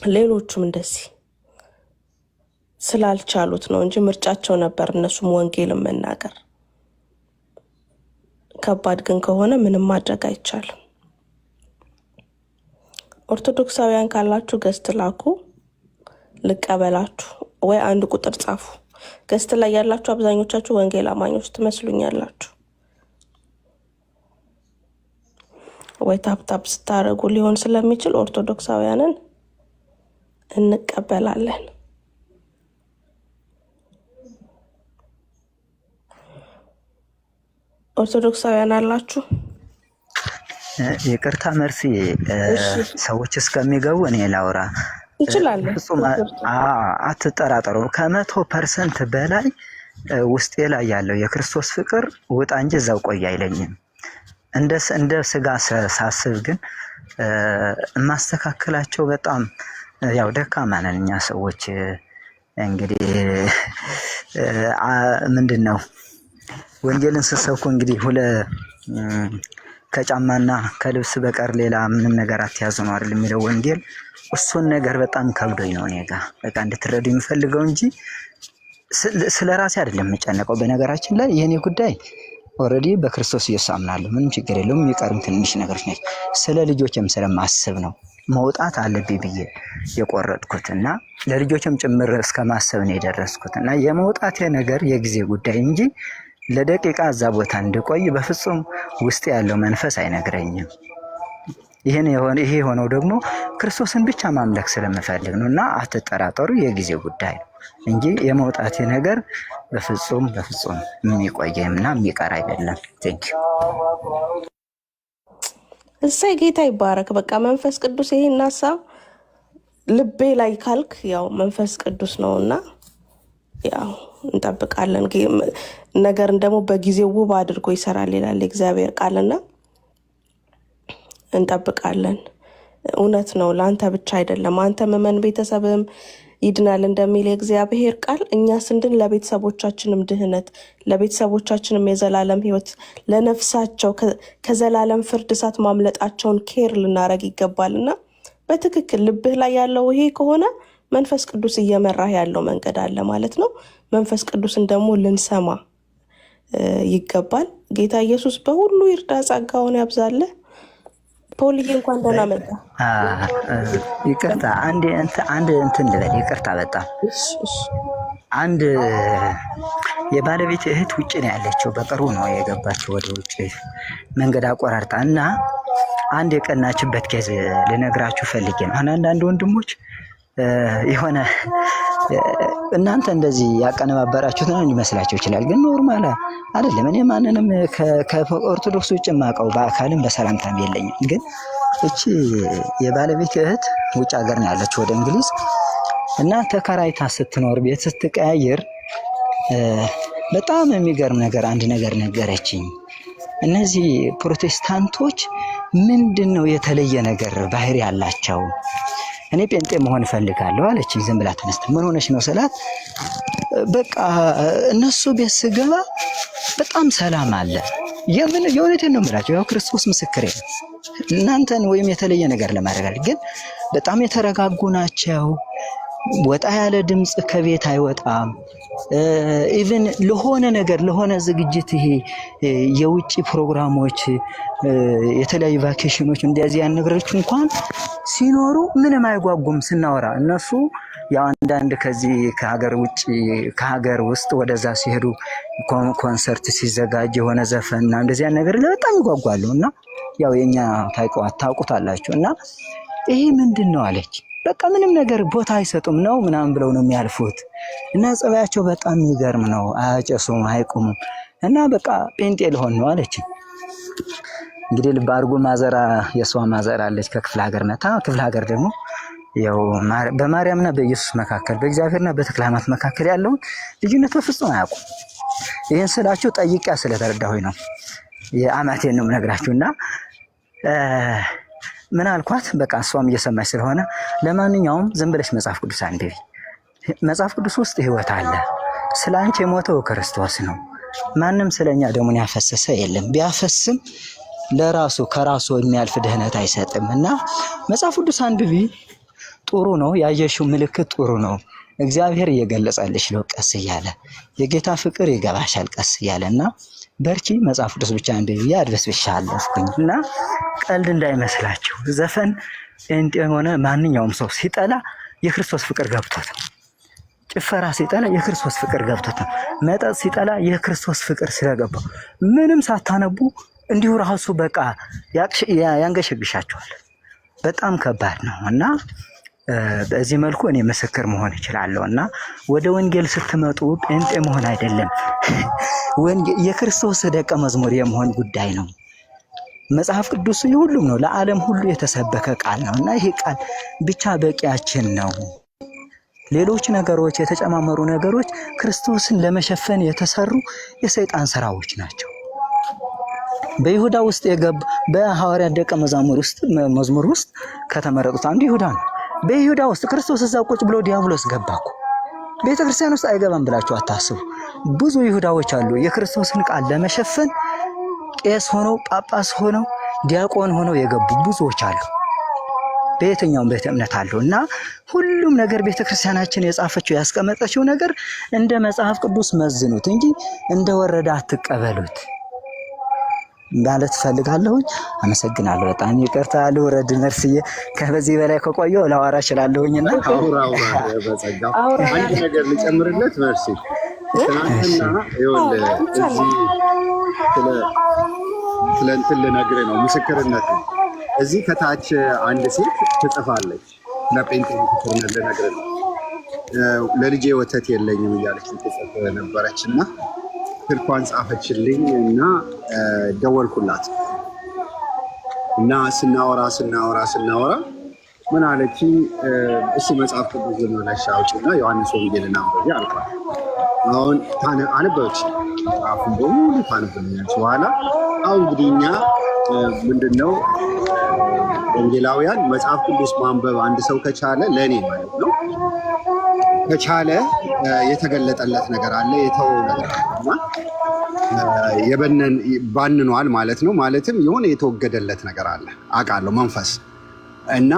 ሌሎቹም እንደዚህ ስላልቻሉት ነው እንጂ ምርጫቸው ነበር እነሱም ወንጌልን መናገር። ከባድ ግን ከሆነ ምንም ማድረግ አይቻልም። ኦርቶዶክሳውያን ካላችሁ ገስት ላኩ፣ ልቀበላችሁ። ወይ አንድ ቁጥር ጻፉ። ገስት ላይ ያላችሁ አብዛኞቻችሁ ወንጌል አማኞች ትመስሉኛላችሁ። ወይ ታፕታፕ ስታደርጉ ሊሆን ስለሚችል ኦርቶዶክሳውያንን እንቀበላለን። ኦርቶዶክሳውያን አላችሁ? ይቅርታ መርሲ፣ ሰዎች እስከሚገቡ እኔ ላውራ እንችላለን። አትጠራጠሩ። 100% በላይ ውስጤ ላይ ያለው የክርስቶስ ፍቅር ውጣ እንጂ እዛው ቆይ አይለኝም። እንደ ስጋ ሳስብ ግን የማስተካከላቸው በጣም ያው ደካማ ነን እኛ ሰዎች። እንግዲህ ምንድን ነው ወንጌልን ስትሰብኩ እንግዲህ ከጫማና ከልብስ በቀር ሌላ ምንም ነገር አትያዙ ነው አይደል የሚለው ወንጌል። እሱን ነገር በጣም ከብዶኝ ነው እኔ ጋር በቃ እንድትረዱ የሚፈልገው እንጂ ስለ ራሴ አይደለም የምጨነቀው። በነገራችን ላይ የኔ ጉዳይ ኦልሬዲ በክርስቶስ ኢየሱስ አምናለሁ፣ ምንም ችግር የለውም። የሚቀሩም ትንሽ ነገሮች ናቸው። ስለ ልጆችም ስለማስብ ነው መውጣት አለብኝ ብዬ የቆረጥኩት እና ለልጆችም ጭምር እስከ ማሰብ ነው የደረስኩት እና የመውጣቴ ነገር የጊዜ ጉዳይ እንጂ ለደቂቃ እዛ ቦታ እንድቆይ በፍጹም ውስጥ ያለው መንፈስ አይነግረኝም። ይሄ የሆነው ደግሞ ክርስቶስን ብቻ ማምለክ ስለምፈልግ ነው እና አትጠራጠሩ፣ የጊዜ ጉዳይ ነው እንጂ የመውጣቴ ነገር በፍጹም የሚቆየምና የሚቀር አይደለም። ቴንኪው። እሰይ፣ ጌታ ይባረክ። በቃ መንፈስ ቅዱስ ይሄን ሀሳብ ልቤ ላይ ካልክ ያው መንፈስ ቅዱስ ነውና ያው እንጠብቃለን። ነገርን ደግሞ በጊዜው ውብ አድርጎ ይሰራል ይላል እግዚአብሔር ቃልና እንጠብቃለን። እውነት ነው፣ ለአንተ ብቻ አይደለም። አንተ መመን ቤተሰብም ይድናል እንደሚል የእግዚአብሔር ቃል እኛ ስንድን ለቤተሰቦቻችንም ድህነት፣ ለቤተሰቦቻችንም የዘላለም ሕይወት፣ ለነፍሳቸው ከዘላለም ፍርድ እሳት ማምለጣቸውን ኬር ልናረግ ይገባልና በትክክል ልብህ ላይ ያለው ይሄ ከሆነ መንፈስ ቅዱስ እየመራህ ያለው መንገድ አለ ማለት ነው። መንፈስ ቅዱስን ደግሞ ልንሰማ ይገባል። ጌታ ኢየሱስ በሁሉ ይርዳ፣ ጸጋውን ያብዛልህ። ፖልዬ እንኳን ደህና መጣ። ይቅርታ አንድ እንትን ልበል። ይቅርታ በጣም አንድ የባለቤት እህት ውጭ ነው ያለችው። በቅርቡ ነው የገባችው ወደ ውጭ መንገድ አቆራርጣ እና አንድ የቀናችበት ኬዝ ልነግራችሁ ፈልጌ ነው። አንዳንድ ወንድሞች የሆነ እናንተ እንደዚህ ያቀነባበራችሁት ነው ሊመስላችሁ ይችላል፣ ግን ኖርማል አይደለም። እኔ ማንንም ከኦርቶዶክስ ውጭ የማውቀው በአካልም በሰላምታም የለኝም። ግን እቺ የባለቤት እህት ውጭ ሀገር ነው ያለችው ወደ እንግሊዝ እና ተከራይታ ስትኖር ቤት ስትቀያየር በጣም የሚገርም ነገር አንድ ነገር ነገረችኝ። እነዚህ ፕሮቴስታንቶች ምንድን ነው የተለየ ነገር ባህሪ ያላቸው? እኔ ጴንጤ መሆን እፈልጋለሁ አለችኝ። ዝም ብላ ተነስታ ምን ሆነሽ ነው ስላት፣ በቃ እነሱ ቤት ስገባ በጣም ሰላም አለ። የእውነቴን ነው የምላቸው፣ ያው ክርስቶስ ምስክሬ ነው። እናንተን ወይም የተለየ ነገር ለማድረግ ግን በጣም የተረጋጉ ናቸው። ወጣ ያለ ድምፅ ከቤት አይወጣም። ኢቭን ለሆነ ነገር ለሆነ ዝግጅት ይሄ የውጭ ፕሮግራሞች፣ የተለያዩ ቫኬሽኖች እንደዚህ ያን ነገሮች እንኳን ሲኖሩ ምንም አይጓጉም ስናወራ። እነሱ ያው አንዳንድ ከዚህ ከሀገር ውስጥ ወደዛ ሲሄዱ ኮንሰርት ሲዘጋጅ የሆነ ዘፈንና እንደዚያ ነገር በጣም ይጓጓሉ። እና ያው የኛ ታውቁታላችሁ። እና ይሄ ምንድን ነው አለች። በቃ ምንም ነገር ቦታ አይሰጡም ነው ምናምን ብለው ነው የሚያልፉት። እና ጸባያቸው በጣም የሚገርም ነው። አያጨሱም፣ አይቁሙም። እና በቃ ጴንጤ ልሆን ነው አለች። እንግዲህ ልብ አድርጎ ማዘራ የሷ ማዘራ አለች ከክፍለ ሀገር መታ። ክፍለ ሀገር ደግሞ ያው በማርያምና በኢየሱስ መካከል በእግዚአብሔርና በተክለ ሃይማኖት መካከል ያለውን ልዩነት በፍጹም አያውቁም። ይህን ስላችሁ ጠይቂያ ስለተረዳሁኝ ነው። የአማቴን ነው የምነግራችሁና ምን አልኳት፣ በቃ እሷም እየሰማች ስለሆነ ለማንኛውም ዝም ብለሽ መጽሐፍ ቅዱስ አንብቢ። መጽሐፍ ቅዱስ ውስጥ ህይወት አለ። ስለ አንቺ የሞተው ክርስቶስ ነው። ማንም ስለኛ ደሙን ያፈሰሰ የለም። ቢያፈስም ለራሱ ከራሱ የሚያልፍ ድህነት አይሰጥም። እና መጽሐፍ ቅዱስ አንብቢ፣ ጥሩ ነው። ያየሽው ምልክት ጥሩ ነው። እግዚአብሔር እየገለጸልሽ ነው ቀስ እያለ። የጌታ ፍቅር ይገባሻል ቀስ እያለ። እና በርቺ፣ መጽሐፍ ቅዱስ ብቻ አንብቢ። አድበስብሻ አለፍኩኝ። እና ቀልድ እንዳይመስላችሁ። ዘፈን ጴንጤ የሆነ ማንኛውም ሰው ሲጠላ የክርስቶስ ፍቅር ገብቶት ነው። ጭፈራ ሲጠላ የክርስቶስ ፍቅር ገብቶት ነው። መጠጥ ሲጠላ የክርስቶስ ፍቅር ስለገባው ምንም ሳታነቡ እንዲሁ ራሱ በቃ ያንገሸግሻቸዋል። በጣም ከባድ ነው። እና በዚህ መልኩ እኔ ምስክር መሆን እችላለሁ። እና ወደ ወንጌል ስትመጡ ጴንጤ መሆን አይደለም፣ የክርስቶስ ደቀ መዝሙር የመሆን ጉዳይ ነው። መጽሐፍ ቅዱስ የሁሉም ነው፣ ለዓለም ሁሉ የተሰበከ ቃል ነው። እና ይሄ ቃል ብቻ በቂያችን ነው። ሌሎች ነገሮች፣ የተጨማመሩ ነገሮች ክርስቶስን ለመሸፈን የተሰሩ የሰይጣን ስራዎች ናቸው። በይሁዳ ውስጥ በሐዋርያት ደቀ መዝሙር ውስጥ ከተመረጡት አንዱ ይሁዳ ነው። በይሁዳ ውስጥ ክርስቶስ እዛ ቁጭ ብሎ ዲያብሎስ ገባ እኮ። ቤተክርስቲያን ውስጥ አይገባም ብላችሁ አታስቡ። ብዙ ይሁዳዎች አሉ የክርስቶስን ቃል ለመሸፈን ቄስ ሆነው ጳጳስ ሆነው ዲያቆን ሆነው የገቡ ብዙዎች አሉ። በየትኛውም ቤተ እምነት አሉ። እና ሁሉም ነገር ቤተክርስቲያናችን የጻፈችው ያስቀመጠችው ነገር እንደ መጽሐፍ ቅዱስ መዝኑት እንጂ እንደ ወረዳ አትቀበሉት ማለት ፈልጋለሁኝ። አመሰግናለሁ። በጣም ይቅርታ ልውረድ። መርስዬ ከበዚህ በላይ ከቆየሁ ላወራ እችላለሁኝና አንድ ነገር ልጨምርለት። መርሲ ትናንትና ይኸውልህ እዚህ ስለ እንትን ልነግርህ ነው፣ ምስክርነት ነው። እዚህ ከታች አንድ ሴት ትጽፋለች፣ ለጴንጤ ምስክርነት ልነግርህ ነው። ለልጄ ወተት የለኝም እያለች ትጽፍ ነበረች እና ስልኳን ጻፈችልኝ እና ደወልኩላት እና ስናወራ ምን አለች፣ እሺ መጽሐፍ ቅዱስ ብለሽ አውጪና ዮሐንስ ወንጌልን አንብቢ አልኳት። አሁን አነበበች፣ መጽሐፉን በሙሉ ታነብልኛለች። በኋላ አሁን እንግዲህ እኛ ምንድነው ወንጌላውያን መጽሐፍ ቅዱስ ማንበብ አንድ ሰው ከቻለ ለእኔ ማለት ነው ከቻለ የተገለጠለት ነገር አለ፣ የተወው ነገር አለና ባንኗል ማለት ነው። ማለትም የሆነ የተወገደለት ነገር አለ አውቃለሁ መንፈስ። እና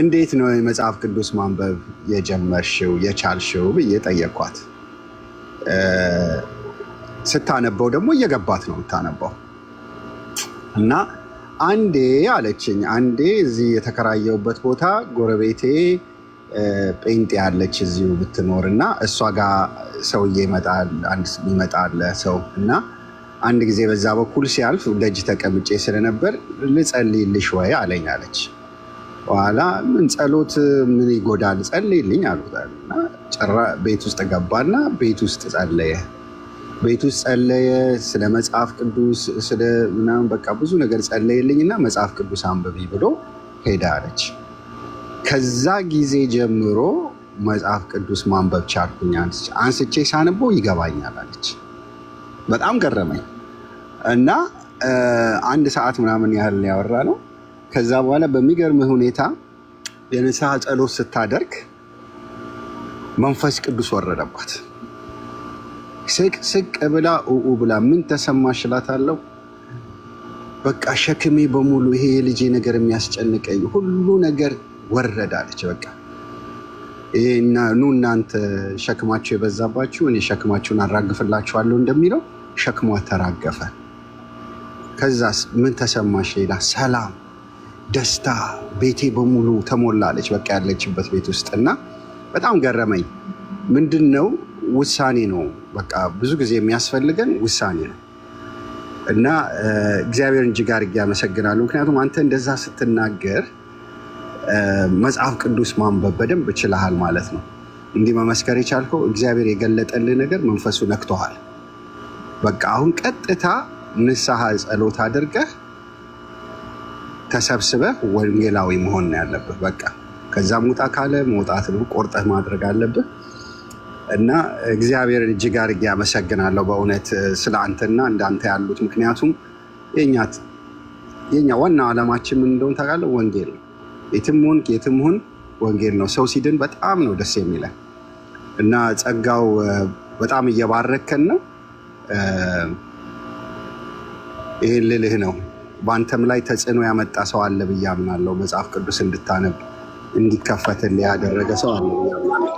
እንዴት ነው የመጽሐፍ ቅዱስ ማንበብ የጀመርሽው የቻልሽው ብዬ ጠየኳት። ስታነበው ደግሞ እየገባት ነው የምታነበው። እና አንዴ አለችኝ፣ አንዴ እዚህ የተከራየሁበት ቦታ ጎረቤቴ ጴንጤ ያለች እዚሁ ብትኖር እና እሷ ጋር ሰውዬ ይመጣል ሰው እና አንድ ጊዜ በዛ በኩል ሲያልፍ ደጅ ተቀምጬ ስለነበር ልጸልይልሽ ወይ አለኝ አለች። በኋላ ምን ጸሎት ምን ይጎዳል ጸልይልኝ አልኩት። እና ቤት ውስጥ ገባና ቤት ውስጥ ጸለየ። ስለ መጽሐፍ ቅዱስ ስለ ምናምን በቃ ብዙ ነገር ጸለየልኝና መጽሐፍ ቅዱስ አንብቢ ብሎ ሄዳ አለች። ከዛ ጊዜ ጀምሮ መጽሐፍ ቅዱስ ማንበብ ቻልኩኝ። አንስቼ ሳነበው ይገባኛል አለች። በጣም ገረመኝ። እና 1 ሰዓት ምናምን ያህል ያወራ ነው። ከዛ በኋላ በሚገርምህ ሁኔታ የንስሐ ጸሎት ስታደርግ መንፈስ ቅዱስ ወረደባት። ስቅ ብላ ብላ ምን ተሰማሽ እላታለሁ። በቃ ሸክሜ በሙሉ ይሄ የልጄ ነገር የሚያስጨንቀኝ ሁሉ ነገር ወረዳለች። በቃ ይሄና እናንተ ሸክማችሁ የበዛባችሁ እኔ ሸክማችሁን አራግፍላችኋለሁ እንደሚለው ሸክሟ ተራገፈ። ከዛስ ምን ተሰማሽ ሌላ? ሰላም፣ ደስታ ቤቴ በሙሉ ተሞላለች። በቃ ያለችበት ቤት ውስጥ እና በጣም ገረመኝ። ምንድን ነው? ውሳኔ ነው። በቃ ብዙ ጊዜ የሚያስፈልገን ውሳኔ ነው እና እግዚአብሔርን እጅግ አድርጌ አመሰግናለሁ። ምክንያቱም አንተ እንደዛ ስትናገር መጽሐፍ ቅዱስ ማንበብ በደንብ እችልሃል ማለት ነው። እንዲህ መመስከር የቻልከው እግዚአብሔር የገለጠልህ ነገር መንፈሱ ነክቶሃል። በቃ አሁን ቀጥታ ንስሐ ጸሎት አድርገህ ተሰብስበህ ወንጌላዊ መሆን ነው ያለብህ። በቃ ከዛም ውጣ ካለ መውጣት ነው፣ ቆርጠህ ማድረግ አለብህ እና እግዚአብሔርን እጅግ አድርጌ አመሰግናለሁ በእውነት ስለ አንተና እንዳንተ ያሉት። ምክንያቱም የኛ ዋና ዓላማችን ምን እንደሆነ ታውቃለህ? ወንጌል ነው። የትም ሁን ወንጌል ነው። ሰው ሲድን በጣም ነው ደስ የሚለን እና ጸጋው በጣም እየባረከን ነው። ይሄን ልልህ ነው። በአንተም ላይ ተጽዕኖ ያመጣ ሰው አለ ብዬ አምናለሁ። መጽሐፍ ቅዱስ እንድታነብ እንዲከፈትልህ ያደረገ ሰው አለ ብዬ አምናለሁ።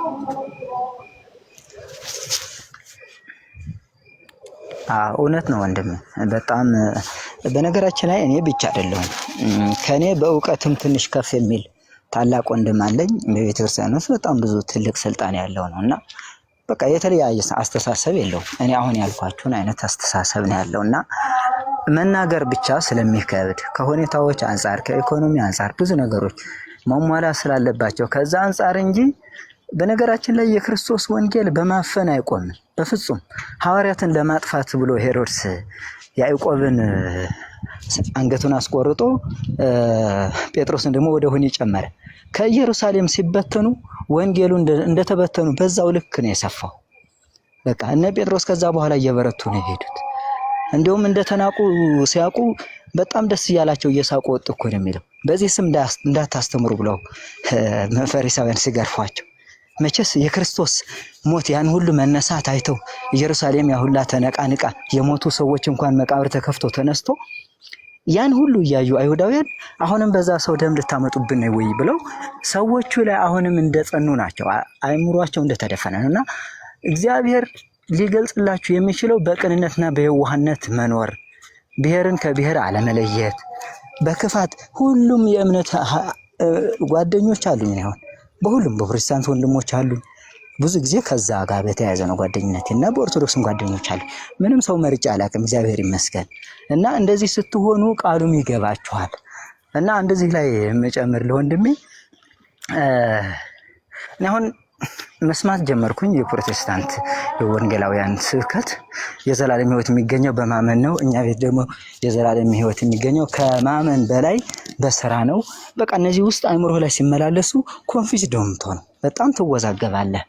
እውነት ነው ወንድም። በጣም በነገራችን ላይ እኔ ብቻ አይደለሁም፣ ከኔ በእውቀትም ትንሽ ከፍ የሚል ታላቅ ወንድም አለኝ በቤተክርስቲያን ውስጥ በጣም ብዙ ትልቅ ስልጣን ያለው ነው እና በቃ የተለያየ አስተሳሰብ የለውም። እኔ አሁን ያልኳችሁን አይነት አስተሳሰብ ነው ያለው እና መናገር ብቻ ስለሚከብድ ከሁኔታዎች አንጻር ከኢኮኖሚ አንጻር ብዙ ነገሮች መሟላት ስላለባቸው ከዛ አንጻር እንጂ በነገራችን ላይ የክርስቶስ ወንጌል በማፈን አይቆምም በፍጹም። ሐዋርያትን ለማጥፋት ብሎ ሄሮድስ ያዕቆብን አንገቱን አስቆርጦ ጴጥሮስን ደግሞ ወደ ወህኒ ጨመረ። ከኢየሩሳሌም ሲበተኑ ወንጌሉ እንደተበተኑ በዛው ልክ ነው የሰፋው። በቃ እነ ጴጥሮስ ከዛ በኋላ እየበረቱ ነው የሄዱት። እንደውም እንደተናቁ ሲያውቁ በጣም ደስ እያላቸው እየሳቁ ወጡ እኮ ነው የሚለው። በዚህ ስም እንዳታስተምሩ ብለው ፈሪሳውያን ሲገርፏቸው፣ መቼስ የክርስቶስ ሞት ያን ሁሉ መነሳት አይተው ኢየሩሳሌም ያ ሁላ ተነቃንቃ የሞቱ ሰዎች እንኳን መቃብር ተከፍቶ ተነስቶ ያን ሁሉ እያዩ አይሁዳውያን አሁንም በዛ ሰው ደም ልታመጡብን ነው ወይ ብለው ሰዎቹ ላይ አሁንም እንደጸኑ ናቸው። አይምሯቸው እንደተደፈነ ነውና እግዚአብሔር ሊገልጽላችሁ የሚችለው በቅንነትና በየዋህነት መኖር፣ ብሔርን ከብሔር አለመለየት፣ በክፋት ሁሉም የእምነት ጓደኞች አሉኝ። አሁን በሁሉም በፕሮቴስታንት ወንድሞች አሉኝ። ብዙ ጊዜ ከዛ ጋር በተያያዘ ነው ጓደኝነት እና በኦርቶዶክስም ጓደኞች አሉ። ምንም ሰው መርጬ አላውቅም፣ እግዚአብሔር ይመስገን። እና እንደዚህ ስትሆኑ ቃሉም ይገባችኋል። እና እንደዚህ ላይ የምጨምር ለወንድሜ እኔ አሁን መስማት ጀመርኩኝ የፕሮቴስታንት የወንጌላውያን ስብከት የዘላለም ሕይወት የሚገኘው በማመን ነው። እኛ ቤት ደግሞ የዘላለም ሕይወት የሚገኘው ከማመን በላይ በስራ ነው። በቃ እነዚህ ውስጥ አእምሮህ ላይ ሲመላለሱ ኮንፊውዝድ ነው የምትሆነው። በጣም ትወዛገባለህ።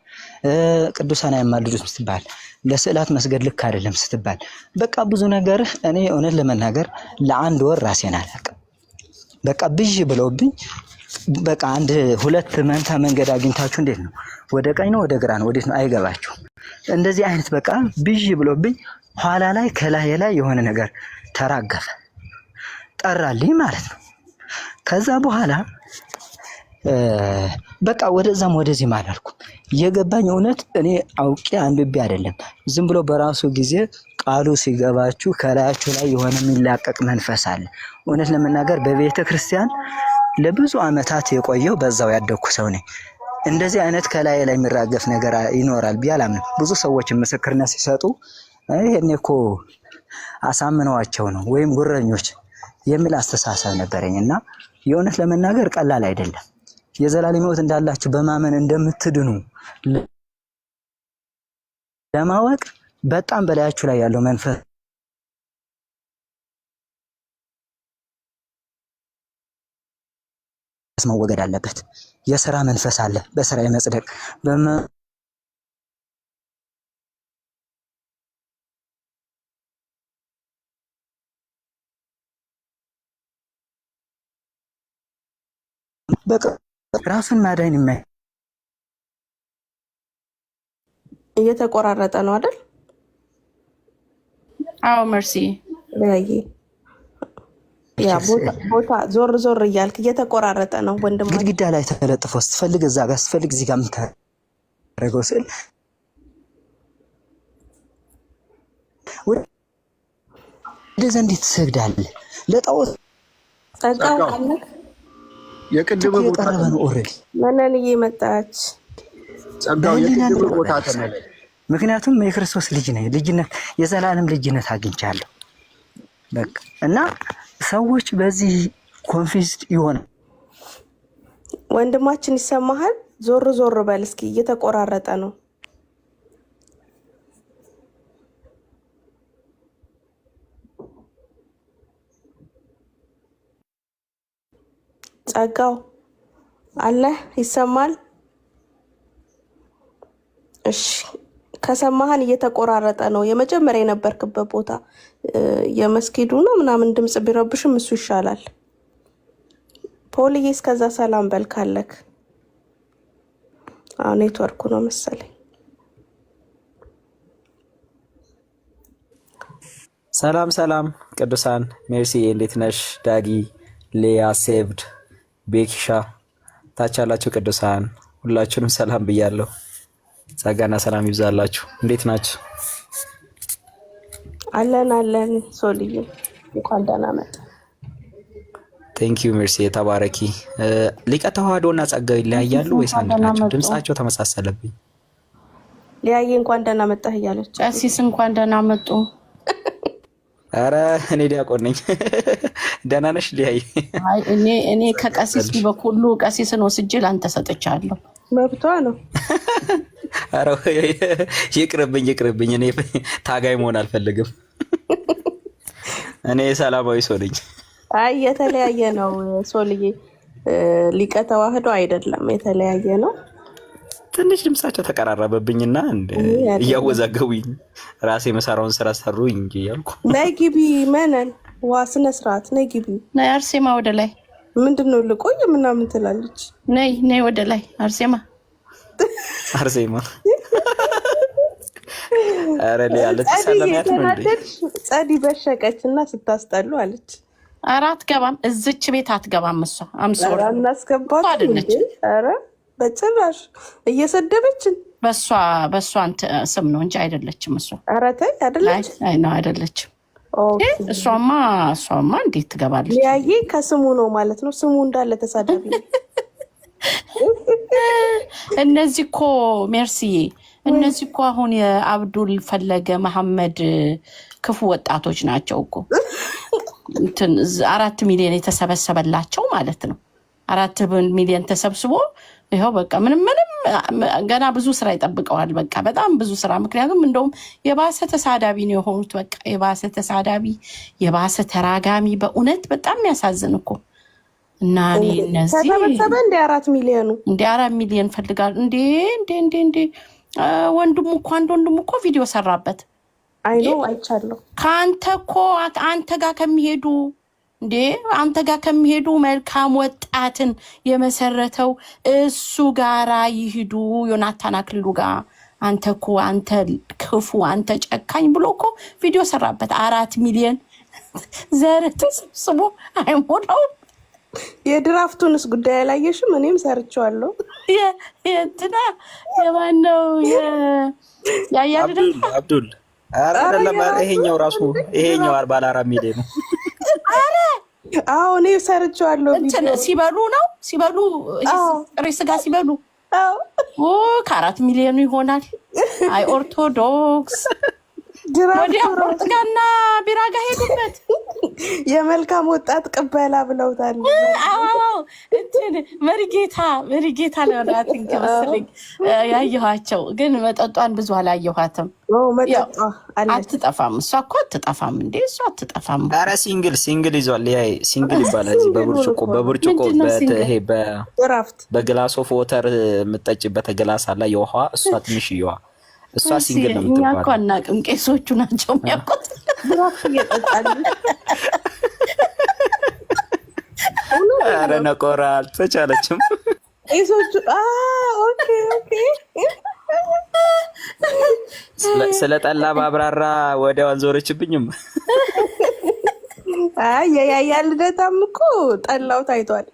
ቅዱሳን አያማልዱም ስትባል፣ ለስዕላት መስገድ ልክ አይደለም ስትባል፣ በቃ ብዙ ነገር እኔ እውነት ለመናገር ለአንድ ወር ራሴን አላውቅም። በቃ ብዥ ብለውብኝ በቃ አንድ ሁለት መንታ መንገድ አግኝታችሁ እንዴት ነው ወደ ቀኝ ነው ወደ ግራ ነው ወዴት ነው አይገባችሁም። እንደዚህ አይነት በቃ ብዥ ብሎብኝ ኋላ ላይ ከላይ ላይ የሆነ ነገር ተራገፈ ጠራልኝ ማለት ነው። ከዛ በኋላ በቃ ወደዛም ወደዚህ ማላልኩ የገባኝ እውነት እኔ አውቄ አንብቤ አይደለም። ዝም ብሎ በራሱ ጊዜ ቃሉ ሲገባችሁ ከላያችሁ ላይ የሆነ የሚላቀቅ መንፈስ አለ። እውነት ለመናገር በቤተ ክርስቲያን ለብዙ ዓመታት የቆየው በዛው ያደኩ ሰው ነኝ። እንደዚህ አይነት ከላይ ላይ የሚራገፍ ነገር ይኖራል ብዬ አላምንም። ብዙ ሰዎች ምስክርነት ሲሰጡ ይሄን እኮ አሳምነዋቸው ነው ወይም ጉረኞች የሚል አስተሳሰብ ነበረኝና የእውነት ለመናገር ቀላል አይደለም። የዘላለም ሕይወት እንዳላችሁ በማመን እንደምትድኑ ለማወቅ በጣም በላያችሁ ላይ ያለው መንፈስ መወገድ አለበት። የሥራ መንፈስ አለ፣ በሥራ የመጽደቅ በቃ ራሱን ማዳን የማይ እየተቆራረጠ ነው አይደል? አዎ መርሲ ያ ቦታ ዞር ዞር እያልክ እየተቆራረጠ ነው ወንድም። ግድግዳ ላይ ተለጥፎ ስትፈልግ እዛ ጋር ስትፈልግ እዚህ ጋር የምታደርገው ስዕል ወደ ዘንድ ትሰግዳለህ። ለጣዖት ጸጋው ካለክ የቅድም ቦታ ነው ኦልሬዲ መነንዬ መጣች። ጸጋው የቅድም ቦታ ተመለስ። ምክንያቱም የክርስቶስ ልጅ ነኝ፣ ልጅነት የዘላለም ልጅነት አግኝቻለሁ። በቃ እና ሰዎች በዚህ ኮንፊውዝድ ይሆን። ወንድማችን ይሰማሃል? ዞር ዞር በል እስኪ፣ እየተቆራረጠ ነው። ጸጋው አለ ይሰማል? እሺ ከሰማህን እየተቆራረጠ ነው። የመጀመሪያ የነበርክበት ቦታ የመስጊዱ ነው ምናምን ድምጽ ቢረብሽም እሱ ይሻላል። ፖሊዬ እስከዛ ሰላም በል ካለክ። አሁን ኔትወርኩ ነው መሰለኝ። ሰላም ሰላም ቅዱሳን፣ ሜርሲ እንዴት ነሽ? ዳጊ፣ ሌያ፣ ሴቭድ፣ ቤኪሻ ታች ያላችሁ ቅዱሳን ሁላችሁንም ሰላም ብያለሁ። ጸጋና ሰላም ይብዛላችሁ። እንዴት ናችሁ? አለን አለን። ሶልዬ እንኳን ደህና መጣ። ቴንክ ዩ ሜርሲ፣ ተባረኪ። ሊቀ ተዋህዶና ጸጋው ይለያያሉ ወይስ አንድ ናቸው? ድምጻቸው ተመሳሰለብኝ። ሊያዬ እንኳን ደህና መጣህ እያለች ቀሲስ እንኳን ደህና መጡ። አረ እኔ ዲያቆን ነኝ። ደህና ነሽ ሊያዬ? አይ እኔ ከቀሲስ በኩሉ ቀሲስን ወስጄ ላንተ ሰጥቻለሁ። መብቷ ነው። አረ ይቅርብኝ። እኔ ታጋይ መሆን አልፈልግም። እኔ ሰላማዊ ሰው ነኝ። አይ የተለያየ ነው ሶልዬ። ሊቀ ተዋህዶ አይደለም፣ የተለያየ ነው። ትንሽ ድምጻቸው ተቀራረበብኝና እያወዛገቡኝ ራሴ መሰራውን ስራ ሰሩኝ እንጂ ያልኩ። ነይ ግቢ መነን ዋ ስነ ስርዓት ነይ ግቢ። ነይ አርሴማ ወደ ላይ። ምንድነው ልቆይ ምናምን ትላለች። ነይ ወደ ላይ አርሴማ። አረ ለያለት ሰላማት ነው እንዴ? ጸዲ በሸቀችና ስታስጠሉ አለች። ኧረ አትገባም፣ እዚች ቤት አትገባም። እሷ አምሶር እናስገባት አይደለች። ኧረ በጭራሽ እየሰደበችን በሷ ስም ነው እንጂ አይደለችም እሷ። ኧረ ተይ አይደለች። አይ ነው አይደለችም። እሷማ እንዴት ትገባለች? ሊያዬ ከስሙ ነው ማለት ነው። ስሙ እንዳለ ተሳዳቢ ነው። እነዚህ እኮ ሜርሲዬ፣ እነዚህ እኮ አሁን የአብዱል ፈለገ መሐመድ ክፉ ወጣቶች ናቸው እኮ። 4 ሚሊዮን የተሰበሰበላቸው ማለት ነው። 4 ሚሊዮን ተሰብስቦ ይኸው በቃ ምንም ገና ብዙ ስራ ይጠብቀዋል። በቃ በጣም ብዙ ስራ። ምክንያቱም እንደውም የባሰ ተሳዳቢ ነው የሆኑት። በቃ የባሰ ተሳዳቢ፣ የባሰ ተራጋሚ። በእውነት በጣም ያሳዝን እኮ። እና እነዚህ ተሰበሰበ እንደ 4 ሚሊዮኑ እንደ 4 ሚሊዮን ፈልጋል እንዴ? ወንድሙ እኮ ቪዲዮ ሰራበት። አይ ነው አይቻለሁ። ከአንተ እኮ አንተ ጋር ከሚሄዱ መልካም ወጣትን የመሰረተው እሱ ጋራ ይሄዱ። ዮናታን አክሊሉ ጋር አንተ ክፉ፣ አንተ ጨካኝ ብሎ እኮ ቪዲዮ ሰራበት። 4 ሚሊዮን ዘር ተሰብስቦ አይሞላውም። የድራፍቱንስ ጉዳይ አላየሽም? እኔም ሰርቼዋለሁ። የእንትና የማነው አብዱል አይደለም። ይሄኛው 44 ሚሊዮን ነው። አዎ እኔ ሰርቼዋለሁ። ሲበሉ ጥሬ ስጋ ሲበሉ ከ4 ሚሊዮኑ ይሆናል። አይ ኦርቶዶክስ ወዲያ ፖርቱጋልና ቢራ ጋር ሄዱበት። የመልካም ወጣት ቅበላ ብለውታል። መሪጌታ ለወራት እንከመስልኝ ያየኋቸው፣ ግን መጠጧን ብዙ አላየኋትም። አትጠፋም፣ እሷ እኮ አትጠፋም። እንዴ እሷ አትጠፋም። ኧረ ሲንግል ይዟል። ሲንግል ይባላል። በብርጭቆ በግላስ ኦፍ ወተር የምጠጭበት ግላስ አለ የውሃ፣ እሷ ትንሽዬዋ እሷ ሲንግል ነው የምትባለው። እኛ እኮ አናውቅም፣ ቄሶቹ ናቸው የሚያውቁት። ኧረ ነቆራ አልተቻለችም። ቄሶቹ ስለ ጠላ ማብራራ ወዲያው አልዞረችብኝም። የያያ ልደታም እኮ ጠላው ታይቷል።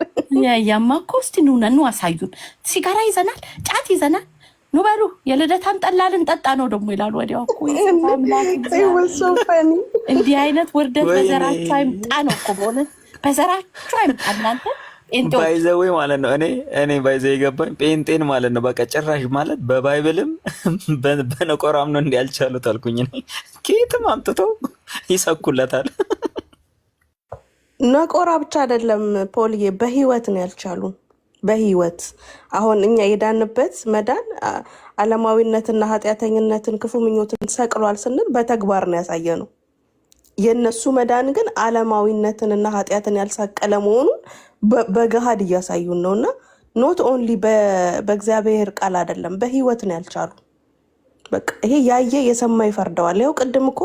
ያያማ እኮ እስቲ ኑ አሳዩን። ሲጋራ ይዘናል፣ ጫት ይዘናል፣ ኑ በሉ የልደታን ጠላ ልንጠጣ ነው ደግሞ ይላሉ። ወዲያው እኮ እንዲህ አይነት ውርደት በዘራችሁ አይምጣ ነው እኮ። በእውነት በዘራችሁ አይምጣ። እናንተ ባይዘዌ ማለት ነው። እኔ ባይዘ የገባኝ ጴንጤን ማለት ነው። በቃ ጭራሽ ማለት በባይብልም በነቆራም ነው እንዲ ያልቻሉት አልኩኝ። ከየትም አምጥተው ይሰኩለታል። ነቆራ ብቻ አይደለም ፖልዬ፣ በህይወት ነው ያልቻሉን። በህይወት አሁን እኛ የዳንበት መዳን ዓለማዊነትና ኃጢአተኝነትን ክፉ ምኞትን ሰቅሏል ስንል በተግባር ነው ያሳየ ነው። የነሱ መዳን ግን ዓለማዊነትንና ኃጢአትን ያልሰቀለ መሆኑን በገሃድ እያሳዩን ነው። እና ኖት ኦንሊ በእግዚአብሔር ቃል አይደለም በህይወት ነው ያልቻሉ። በቃ ይሄ ያየ የሰማ ይፈርደዋል። ይኸው ቅድም እኮ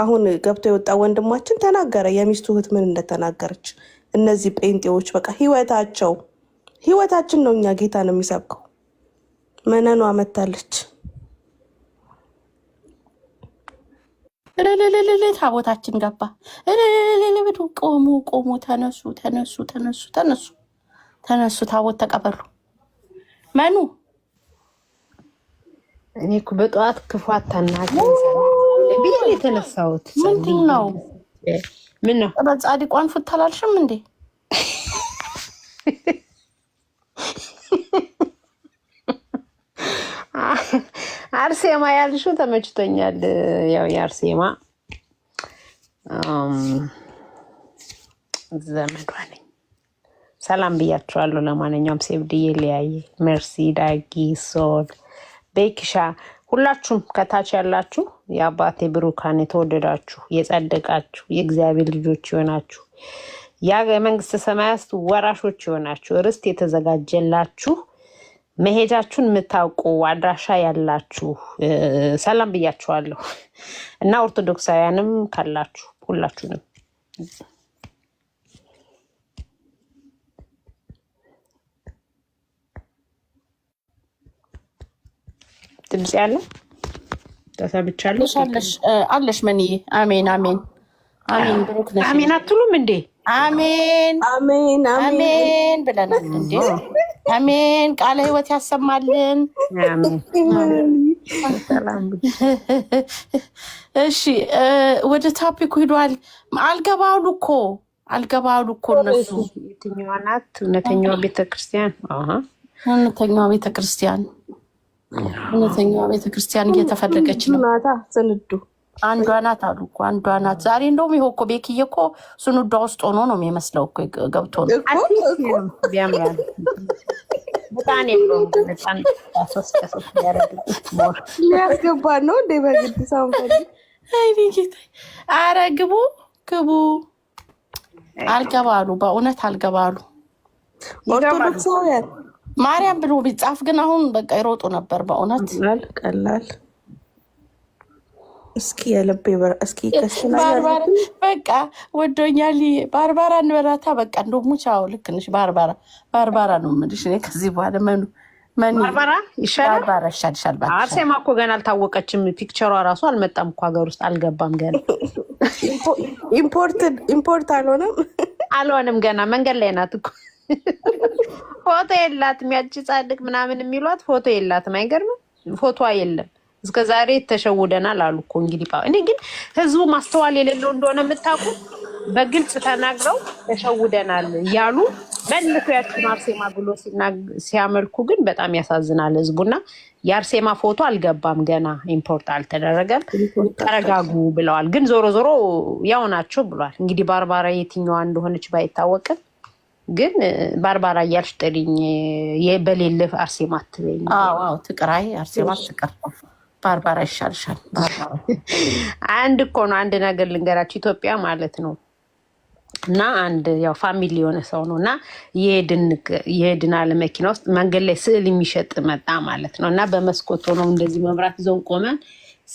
አሁን ገብቶ የወጣ ወንድማችን ተናገረ፣ የሚስቱ እህት ምን እንደተናገረች። እነዚህ ጴንጤዎች በቃ ህይወታችን ነው እኛ ጌታ ነው የሚሰብከው። መነኗ መታለች። ታቦታችን ገባ። ቆሙ። ተነሱ። ታቦት ተቀበሉ። መኑ እኔ እኮ በጠዋት ክፉ አታናግሪ ብዬ ነው የተነሳሁት። ምንድን ነው? ምን ነው ጻድቋን ፉት አላልሽም እንዴ? አርሴማ ያልሽው ተመችቶኛል። ያው የአርሴማ ዘመዷ ነኝ። ሰላም ብያችኋለሁ። ለማንኛውም ሴብድዬ፣ ሊያየ፣ መርሲ፣ ዳጊ፣ ሶል፣ ቤኪሻ ሁላችሁም ከታች ያላችሁ የአባቴ ብሩካን የተወደዳችሁ የጸደቃችሁ የእግዚአብሔር ልጆች የሆናችሁ የመንግስተ ሰማያት ወራሾች የሆናችሁ ርስት የተዘጋጀላችሁ መሄጃችሁን የምታውቁ አድራሻ ያላችሁ ሰላም ብያችኋለሁ። እና ኦርቶዶክሳውያንም ካላችሁ ሁላችሁንም ድምጽ ያለው ተሰብቻለሁ አለሽ መንዬ። አሜን አሜን አሜን። ብሩክ ነሽ። አሜን አትሉም እንዴ? አሜን አሜን አሜን ብለናል እንዴ? አሜን። ቃለ ሕይወት ያሰማልን። እሺ ወደ ታፒኩ ሂዷል። አልገባሉ እኮ እነሱ። የትኛዋ ናት እውነተኛዋ ቤተክርስቲያን? እውነተኛዋ ቤተክርስቲያን እየተፈለገች ነው። ስንዱ አንዷ ናት አሉ እኮ አንዷ ናት። ዛሬ እንደውም ይኸው እኮ ቤክዬ እኮ ስንዷ ውስጥ ሆኖ ነው የሚመስለው እኮ ገብቶ ነው። ቢያምራል በጣም የለውም። በጣም ሊያስገባ ነው እንዴ በግድ ሳንፈልግ። አረ ግቡ አልገባሉ። በእውነት አልገባሉ። ኦርቶዶክሳውያን ማርያም ብሎ ቢጻፍ ግን አሁን በቃ ይሮጡ ነበር። በእውነት ቀላል እስኪ የልቤ እስኪ በቃ ወዶኛል። ባርባራ እንበላታ በቃ እንደሙ ቻው። ልክ ነሽ ባርባራ ነው የምልሽ እኔ ከዚህ በኋላ መኑ ባርባራ ይሻላል። ባርባራ ይሻልሻል። አርሴማ እኮ ገና አልታወቀችም። ፒክቸሯ ራሱ አልመጣም እኮ ሀገር ውስጥ አልገባም ገና። ኢምፖርት አልሆነም ገና መንገድ ላይ ናት እኮ። ፎቶ የላትም ያቺ ጻድቅ ምናምን የሚሏት ፎቶ የላትም። አይገርምም? ፎቶ የለም። እስከ ዛሬ ተሸውደናል አሉ እኮ። እንግዲህ እኔ ግን ህዝቡ ማስተዋል የሌለው እንደሆነ የምታውቁት በግልጽ ተናግረው ተሸውደናል እያሉ መልሶ ያችን አርሴማ ብሎ ሲያመልኩ ግን በጣም ያሳዝናል ህዝቡና። የአርሴማ ፎቶ አልገባም ገና ኢምፖርት አልተደረገም፣ ተረጋጉ ብለዋል። ግን ዞሮ ዞሮ ያው ናቸው ብሏል። እንግዲህ ባርባራ የትኛዋ እንደሆነች ባይታወቅም ግን ባርባራ እያልሽ ጥሪኝ፣ በሌለ አርሴማ አትበይኝ። ትቅራይ አርሴማ ትቅር፣ ባርባራ ይሻልሻል። አንድ እኮ ነው። አንድ ነገር ልንገራችሁ፣ ኢትዮጵያ ማለት ነው እና አንድ ያው ፋሚሊ የሆነ ሰው ነው እና የሄድን አለ መኪና ውስጥ መንገድ ላይ ስዕል የሚሸጥ መጣ ማለት ነው። እና በመስኮት ሆነው እንደዚህ መብራት ይዘውን ቆመን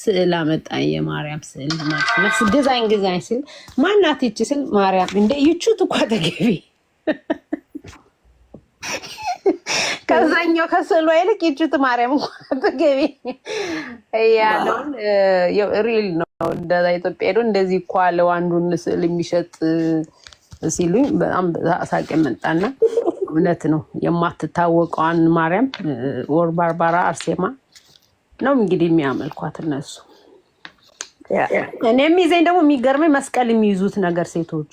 ስዕል አመጣ፣ የማርያም ስዕል ማለት ነው። ግዛኝ ስል ማናት ይቺ ስል ማርያም እንደ ይቹት እኮ ተገቢ ከዛኛው ከስዕሏ ይልቅ ይቹት ማርያም እንኳን ተገቢ ያለውን ሪል ነው። እንደዛ ኢትዮጵያ ሄዶ እንደዚህ እኮ አለው አንዱን ስዕል የሚሸጥ ሲሉኝ በጣም ሳቄ መጣና እውነት ነው። የማትታወቀዋን ማርያም ወር ባርባራ አርሴማ ነው እንግዲህ የሚያመልኳት እነሱ። እኔ የሚይዘኝ ደግሞ የሚገርመኝ መስቀል የሚይዙት ነገር ሴቶቹ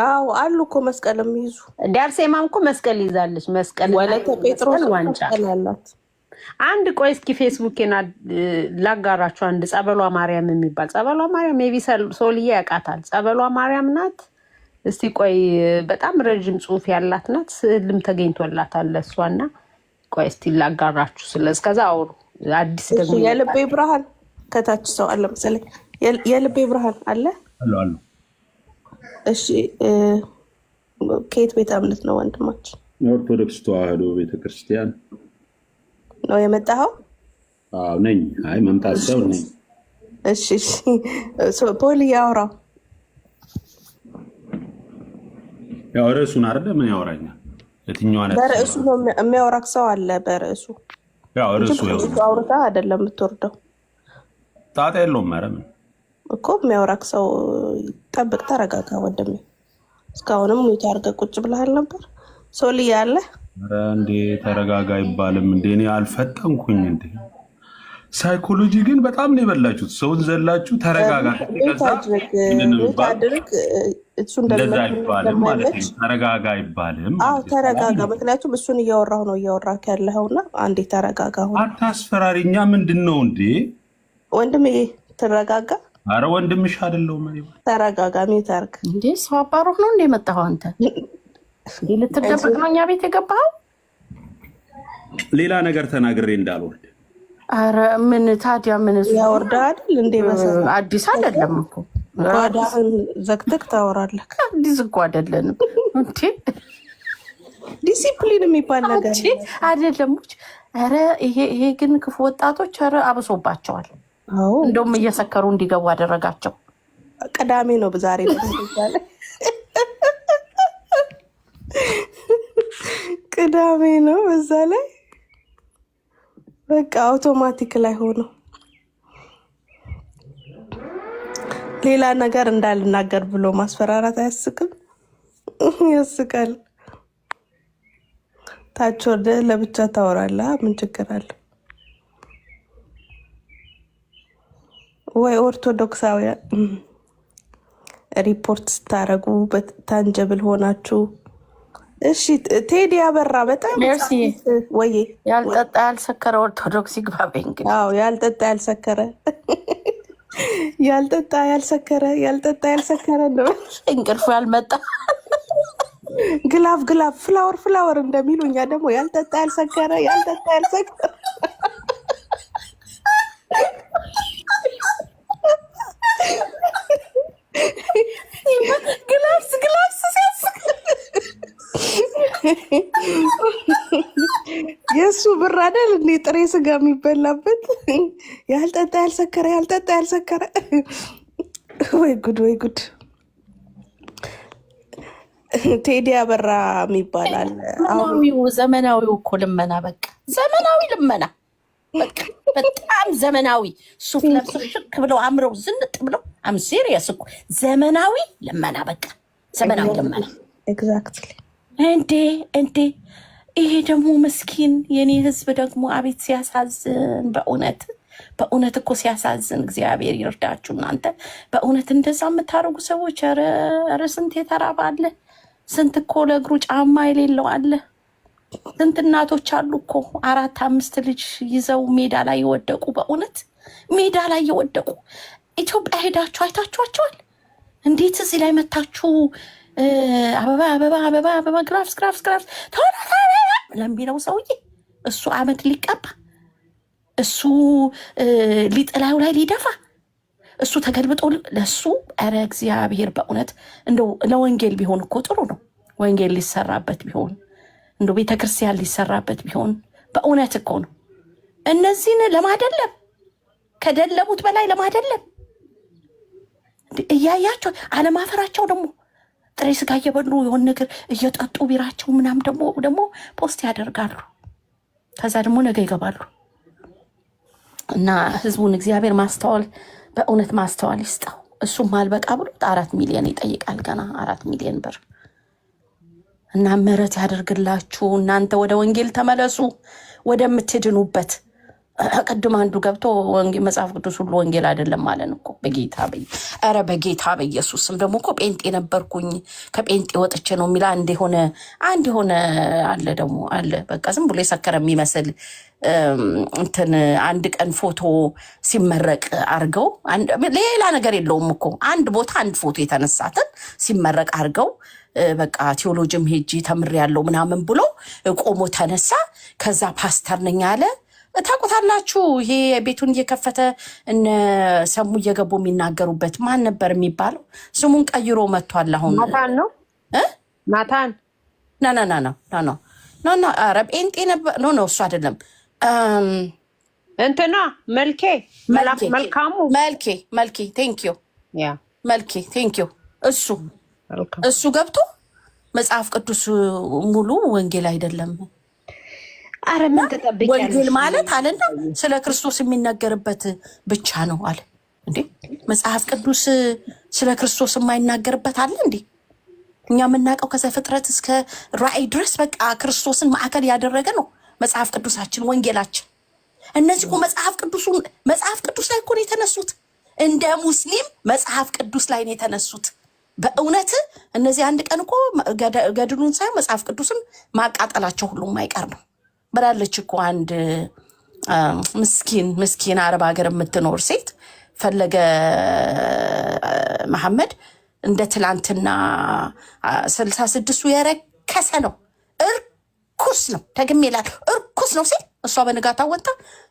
አዎ አሉ እኮ መስቀል የሚይዙ ዳርሴማም እኮ መስቀል ይዛለች። መስቀል ወለተ ጴጥሮስ ዋንጫ አላት። አንድ ቆይ እስኪ ፌስቡኬን ላጋራችሁ። አንድ ጸበሏ ማርያም የሚባል ጸበሏ ማርያም ሜቢ ሶልዬ ያውቃታል። ጸበሏ ማርያም ናት። እስቲ ቆይ በጣም ረጅም ጽሑፍ ያላት ናት። ስዕልም ተገኝቶላታል ለእሷና ቆይ እስቲ ላጋራችሁ። ስለዚህ አውሩ። አዲስ ደግሞ የልቤ ብርሃን ከታች ሰው አለ መሰለኝ። የልቤ ብርሃን አለ አሉ። እሺ ከየት ቤተ እምነት ነው ወንድማችን? ኦርቶዶክስ ተዋህዶ ቤተክርስቲያን ነው የመጣኸው? አዎ ነኝ። አይ መምጣት ሰው ነኝ። እሺ ፖሊ ያወራው ያው ርዕሱን አይደለ? ምን ያወራኛል? የትኛው አይነት በርዕሱ ነው የሚያወራክ ሰው አለ? በርዕሱ ያው ርዕሱ አውርታ አይደለም የምትወርደው። ጣጣ የለውም። ኧረ ምን እኮ የሚያወራክ ሰው ጠብቅ፣ ተረጋጋ ወንድሜ። እስካሁንም ሚውት አድርገህ ቁጭ ብለሃል ነበር። ሶልዬ አለ? ኧረ እንዴ ተረጋጋ አይባልም እንዴ? እኔ አልፈጠንኩኝ እንዴ? ሳይኮሎጂ ግን በጣም ነው የበላችሁት። ሰውን ዘላችሁ ተረጋጋ አድርግ። እሱ እንደዛ አይባልም ማለት ነው። ተረጋጋ አይባልም። አዎ ተረጋጋ። ምክንያቱም እሱን እያወራሁ ነው እያወራክ ያለኸውና አንዴ ተረጋጋ። አታስፈራሪኛ። ምንድን ነው እንዴ ወንድሜ? ተረጋጋ። አረ ወንድምሽ አይደለሁም እኔ። ተረጋጋ። ሚውት አድርግ። እንዴ ሰው አባሮህ ነው እንደ የመጣኸው አንተ? ልትደበቅ ነው እኛ ቤት የገባኸው? ሌላ ነገር ተናግሬ እንዳልወርድ። አረ ምን ታዲያ ምን ያወርዳ አይደል እንዴ? መሰለህ አዲስ አይደለም እኮ ጓዳህን ዘግተህ ታወራለህ። አዲስ እኮ አይደለንም እንዴ? ዲሲፕሊን የሚባል ነገር አይደለም። አረ ይሄ ግን ክፉ ወጣቶች አረ አብሶባቸዋል። እንደውም እየሰከሩ እንዲገቡ አደረጋቸው። ቅዳሜ ነው ዛሬ ቅዳሜ ነው። በዛ ላይ በቃ አውቶማቲክ ላይ ሆኖ ሌላ ነገር እንዳልናገር ብሎ ማስፈራራት አያስቅም? ያስቃል። ታች ወደ ለብቻ ታወራለህ። ምን ችግር አለ? ወይ ኦርቶዶክሳውያን ሪፖርት ስታረጉ በታንጀብል ሆናችሁ። እሺ ቴዲ አበራ በጣም ወይ ያልጠጣ ያልሰከረ ኦርቶዶክስ ይግባበኝ። አዎ ያልጠጣ ያልሰከረ ነው እንቅልፉ ያልመጣ ግላፍ ፍላወር እንደሚሉ እኛ ደግሞ ያልጠጣ ያልሰከረ ግላፍስ ሲያስቅ የእሱ ብር አይደል እንዴ ጥሬ ስጋ የሚበላበት? ያልጠጣ ያልሰከረ ወይ ጉድ። ቴዲ አበራ የሚባላል ዘመናዊው እኮ ልመና፣ በቃ ዘመናዊ ልመና፣ በቃ በጣም ዘመናዊ ሱፍ ለብሰው ሽክ ብለው አምረው ዝንጥ ብለው አም ሲሪየስ እኮ ዘመናዊ ልመና፣ በቃ ዘመናዊ ልመና። ኤግዛክትሊ። እንዴ ይሄ ደግሞ ምስኪን የኔ ህዝብ ደግሞ አቤት ሲያሳዝን! በእውነት እኮ ሲያሳዝን። እግዚአብሔር ይርዳችሁ እናንተ በእውነት እንደዛ የምታደርጉ ሰዎች። ኧረ ስንት የተራበ አለ፣ ስንት እኮ ለእግሩ ጫማ የሌለው አለ። ስንት እናቶች አሉ እኮ 4-5 ልጅ ይዘው ሜዳ ላይ የወደቁ፣ በእውነት ሜዳ ላይ የወደቁ። ኢትዮጵያ ሄዳችሁ አይታችኋቸዋል? እንዴት እዚህ ላይ መታችሁ አበባ ግራፍስ ለሚለው ሰውዬ እሱ አመድ ሊቀባ፣ እሱ ሊጥላዩ ላይ ሊደፋ፣ እሱ ተገልብጦ ለሱ። ኧረ እግዚአብሔር በእውነት እንደው ለወንጌል ቢሆን እኮ ጥሩ ነው። ወንጌል ሊሰራበት ቢሆን እንደው ቤተክርስቲያን ሊሰራበት ቢሆን በእውነት እኮ ነው። እነዚህን ለማደለም ከደለቡት በላይ ለማደለም እያያቸው አለማፈራቸው ደግሞ ጥሬ ስጋ እየበሉ የሆን ነገር እየጠጡ ቢራቸው ምናም ደግሞ ፖስት ያደርጋሉ። ከዛ ደግሞ ነገ ይገባሉ። እና ህዝቡን እግዚአብሔር ማስተዋል በእውነት ማስተዋል ይስጠው። እሱም አልበቃ ብሎት 4 ሚሊዮን ይጠይቃል፣ ገና 4 ሚሊዮን ብር። እና ምህረት ያደርግላችሁ። እናንተ ወደ ወንጌል ተመለሱ፣ ወደምትድኑበት ቅድም አንዱ ገብቶ መጽሐፍ ቅዱስ ሁሉ ወንጌል አይደለም ማለት እኮ በጌታ ኧረ በጌታ በኢየሱስም ደግሞ እኮ ጴንጤ ነበርኩኝ ከጴንጤ ወጥቼ ነው የሚል አንድ የሆነ አለ ደግሞ አለ። በቃ ዝም ብሎ የሰከረ የሚመስል እንትን አንድ ቀን ፎቶ ሲመረቅ አርገው ሌላ ነገር የለውም እኮ አንድ ቦታ አንድ ፎቶ የተነሳትን ሲመረቅ አርገው በቃ ቴዎሎጂም ሄጂ ተምሬያለሁ ምናምን ብሎ ቆሞ ተነሳ። ከዛ ፓስተር ነኝ አለ። ታውቁታላችሁ። ይሄ ቤቱን እየከፈተ እነ ሰሙ እየገቡ የሚናገሩበት ማን ነበር የሚባለው? ስሙን ቀይሮ መጥቷል አሁን። ናታን ነው ናታን ና ኧረ ጴንጤ ነበር። ኖ እሱ አይደለም። እንትና መልኬ ቴንኪዩ መልኬ ቴንኪዩ። እሱ ገብቶ መጽሐፍ ቅዱስ ሙሉ ወንጌል አይደለም አረ ምን ተጠብቂያለሽ? ወንጌል ማለት አለና ስለ ክርስቶስ የሚነገርበት ብቻ ነው አለ። እንዴ መጽሐፍ ቅዱስ ስለ ክርስቶስ የማይናገርበት አለ እንዴ? እኛ የምናውቀው ከዘፍጥረት እስከ ራእይ ድረስ በቃ ክርስቶስን ማዕከል ያደረገ ነው መጽሐፍ ቅዱሳችን፣ ወንጌላችን። እነዚህ እኮ መጽሐፍ ቅዱስ ላይ እኮ ነው የተነሱት። እንደ ሙስሊም መጽሐፍ ቅዱስ ላይ ነው የተነሱት። በእውነት እነዚህ አንድ ቀን እኮ ገድሉን ሳይሆን መጽሐፍ ቅዱስን ማቃጠላቸው ሁሉም አይቀር ነው። በላለች እኮ አንድ ምስኪን አረብ ሀገር የምትኖር ሴት ፈለገ መሐመድ እንደ ትላንትና 66ቱ የረከሰ ነው እርኩስ ነው ደግሜ እላለሁ እርኩስ ነው ሲል እሷ በንጋታ ወጣ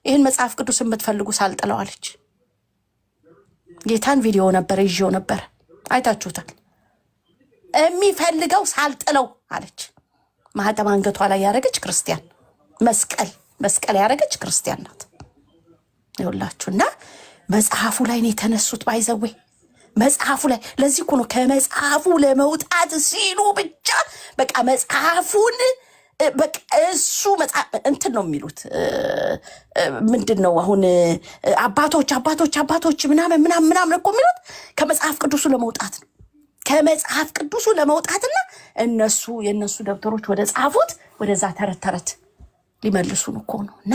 ይህን መጽሐፍ ቅዱስ የምትፈልጉ ሳልጥለዋለች። ጌታን ቪዲዮ ነበር ይዤው ነበር አይታችሁታል። የሚፈልገው ሳልጥለው አለች። ማህተም አንገቷ ላይ ያደረገች ክርስቲያን መስቀል ያደረገች ክርስቲያን ናት። ይኸውላችሁና መጽሐፉ ላይ ነው የተነሱት። ባይዘዌ መጽሐፉ ላይ ለዚህ እኮ ነው ከመጽሐፉ ለመውጣት ሲሉ ብቻ በቃ መጽሐፉን በቃ እሱ እንትን ነው የሚሉት። ምንድነው አሁን አባቶች ምናምን እኮ የሚሉት ከመጽሐፍ ቅዱሱ ለመውጣት ነው። ከመጽሐፍ ቅዱሱ ለመውጣትና የእነሱ ደብተሮች ወደ ጻፉት ወደዛ ተረት ሊመልሱን እኮ ነው። እና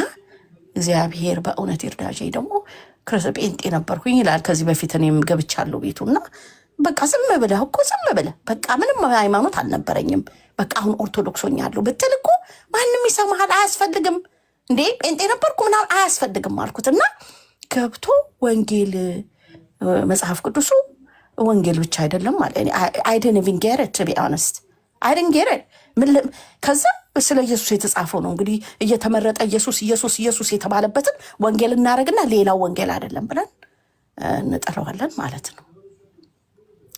እግዚአብሔር በእውነት ይርዳጄ። ደግሞ ጴንጤ ነበርኩኝ ይላል ከዚህ በፊት እኔም ገብቻለሁ ቤቱና በቃ ዝም ብለህ በቃ ምንም ሃይማኖት አልነበረኝም በቃ አሁን ኦርቶዶክሶኛለሁ ብትል እኮ ማንም ይሰማሃል። አያስፈልግም እንዴ ጴንጤ ነበርኩ ምናምን አያስፈልግም አልኩትና ገብቶ ወንጌል መጽሐፍ ቅዱሱ ወንጌል ብቻ አይደለም ማለት I didn't even get it, to be honest. I didn't get it. ከዛ ስለ ኢየሱስ የተጻፈው ነው እንግዲህ እየተመረጠ ኢየሱስ የተባለበትን ወንጌል እናደርግና ሌላው ወንጌል አይደለም ብለን እንጠራዋለን ማለት ነው።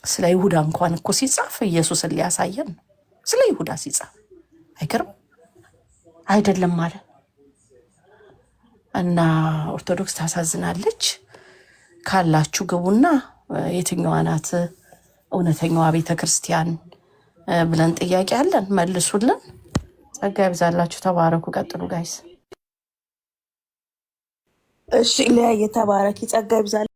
ስለ ይሁዳ እንኳን እኮ ሲጻፍ ኢየሱስን ሊያሳየን ነው። ስለ ይሁዳ ሲጻፍ አይገርም አይደለም ማለት እና ኦርቶዶክስ ታሳዝናለች። ካላችሁ ግቡና የትኛዋ ናት እውነተኛዋ ቤተክርስቲያን ብለን ጥያቄ አለን፣ መልሱልን። ጸጋ ይብዛላችሁ። ተባረኩ። ቀጥሉ ጋይስ። እሺ ሊያ የተባረኪ ጸጋ ይብዛል።